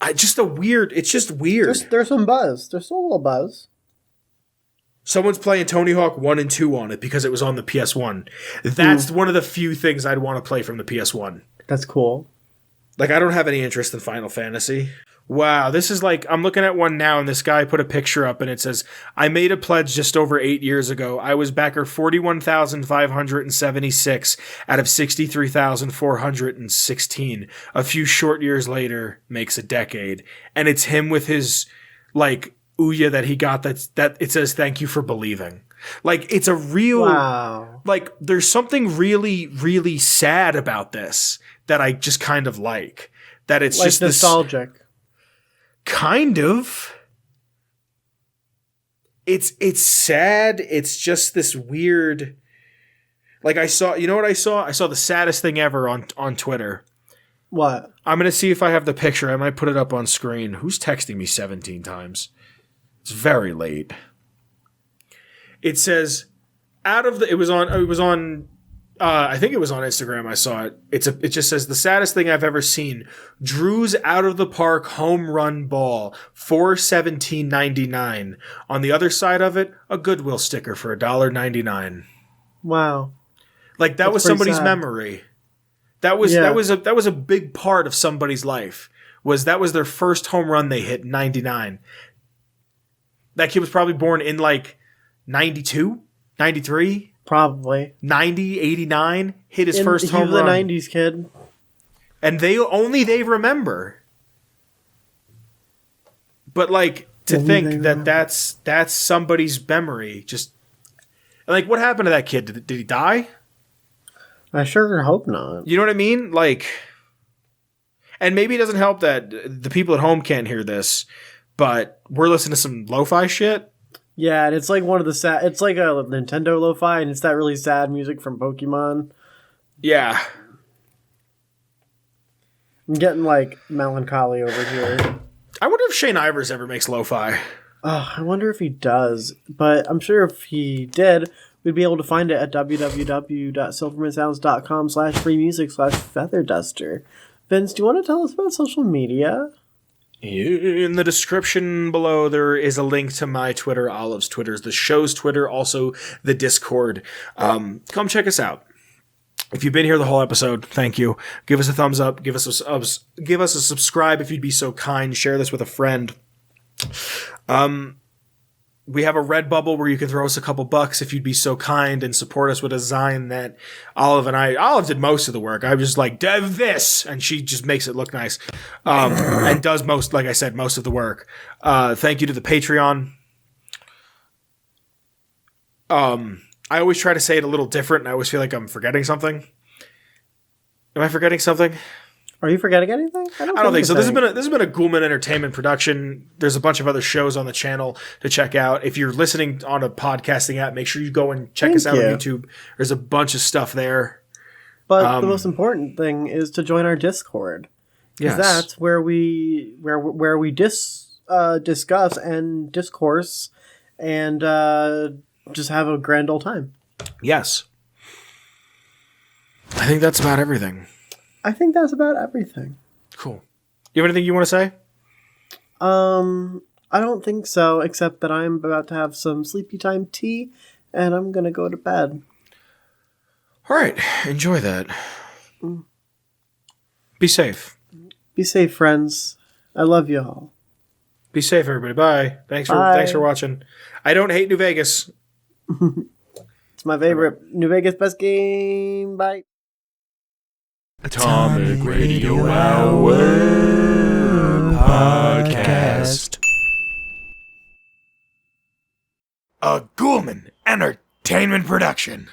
It's just weird. There's some buzz. There's still a little buzz. Someone's playing Tony Hawk 1 and 2 on it because it was on the PS1. That's one of the few things I'd want to play from the PS1. That's cool. Like, I don't have any interest in Final Fantasy. Wow, this is like, I'm looking at one now and this guy put a picture up and it says, I made a pledge just over 8 years ago. I was backer 41,576 out of 63,416. A few short years later makes a decade. And it's him with his, like, Ouya that he got that it says thank you for believing. Like, it's a real... Wow. Like, there's something really, really sad about this that I just kind of like. That it's like just nostalgic. Kind of. It's sad. It's just this weird... Like, I saw... You know what I saw? I saw the saddest thing ever on Twitter. What? I'm going to see if I have the picture. I might put it up on screen. Who's texting me 17 times? It's very late. It says, I think it was on Instagram. I saw it. It just says, the saddest thing I've ever seen. Drew's out of the park home run ball, $417.99. On the other side of it, a Goodwill sticker for $1.99. Wow. Like, that was somebody's memory. That was a big part of somebody's life. That was their first home run they hit in 99. That kid was probably born in like 92, 93, probably 90, 89. Hit his first home run. He was a 90s kid, and they remember. But like to think that's somebody's memory. Just like, what happened to that kid? Did he die? I sure hope not. You know what I mean? Like, and maybe it doesn't help that the people at home can't hear this, but we're listening to some lo-fi shit. Yeah, and it's like one of the sad... It's like a Nintendo lo-fi, and it's that really sad music from Pokemon. Yeah. I'm getting, like, melancholy over here. I wonder if Shane Ivers ever makes lo-fi. Oh, I wonder if he does. But I'm sure if he did, We'd be able to find it at www.silvermansounds.com/freemusic/featherduster. Vince, do you want to tell us about social media? In the description below, there is a link to my Twitter, Olive's Twitter, the show's Twitter, also the Discord. Come check us out. If you've been here the whole episode, thank you. Give us a thumbs up. Give us a subscribe if you'd be so kind. Share this with a friend. We have a Redbubble where you can throw us a couple bucks if you'd be so kind and support us with a design that Olive did most of the work. I was just like, do this, and she just makes it look nice. And does most of the work. Thank you to the Patreon. I always try to say it a little different, and I always feel like I'm forgetting something. Am I forgetting something? Are you forgetting anything? I don't think so. This has been a Ghoulman Entertainment production. There's a bunch of other shows on the channel to check out. If you're listening on a podcasting app, make sure you go and check us out on YouTube. There's a bunch of stuff there. But the most important thing is to join our Discord. Yes. That's where we discuss and discourse and just have a grand old time. Yes. I think that's about everything. Cool. You have anything you want to say? I don't think so, except that I'm about to have some sleepy time tea, and I'm going to go to bed. All right. Enjoy that. Be safe. Be safe, friends. I love you all. Be safe, everybody. Bye. Thanks for watching. I don't hate New Vegas. It's my favorite. New Vegas best game. Bye. Atomic Radio Hour Podcast. A Ghoulman Entertainment production.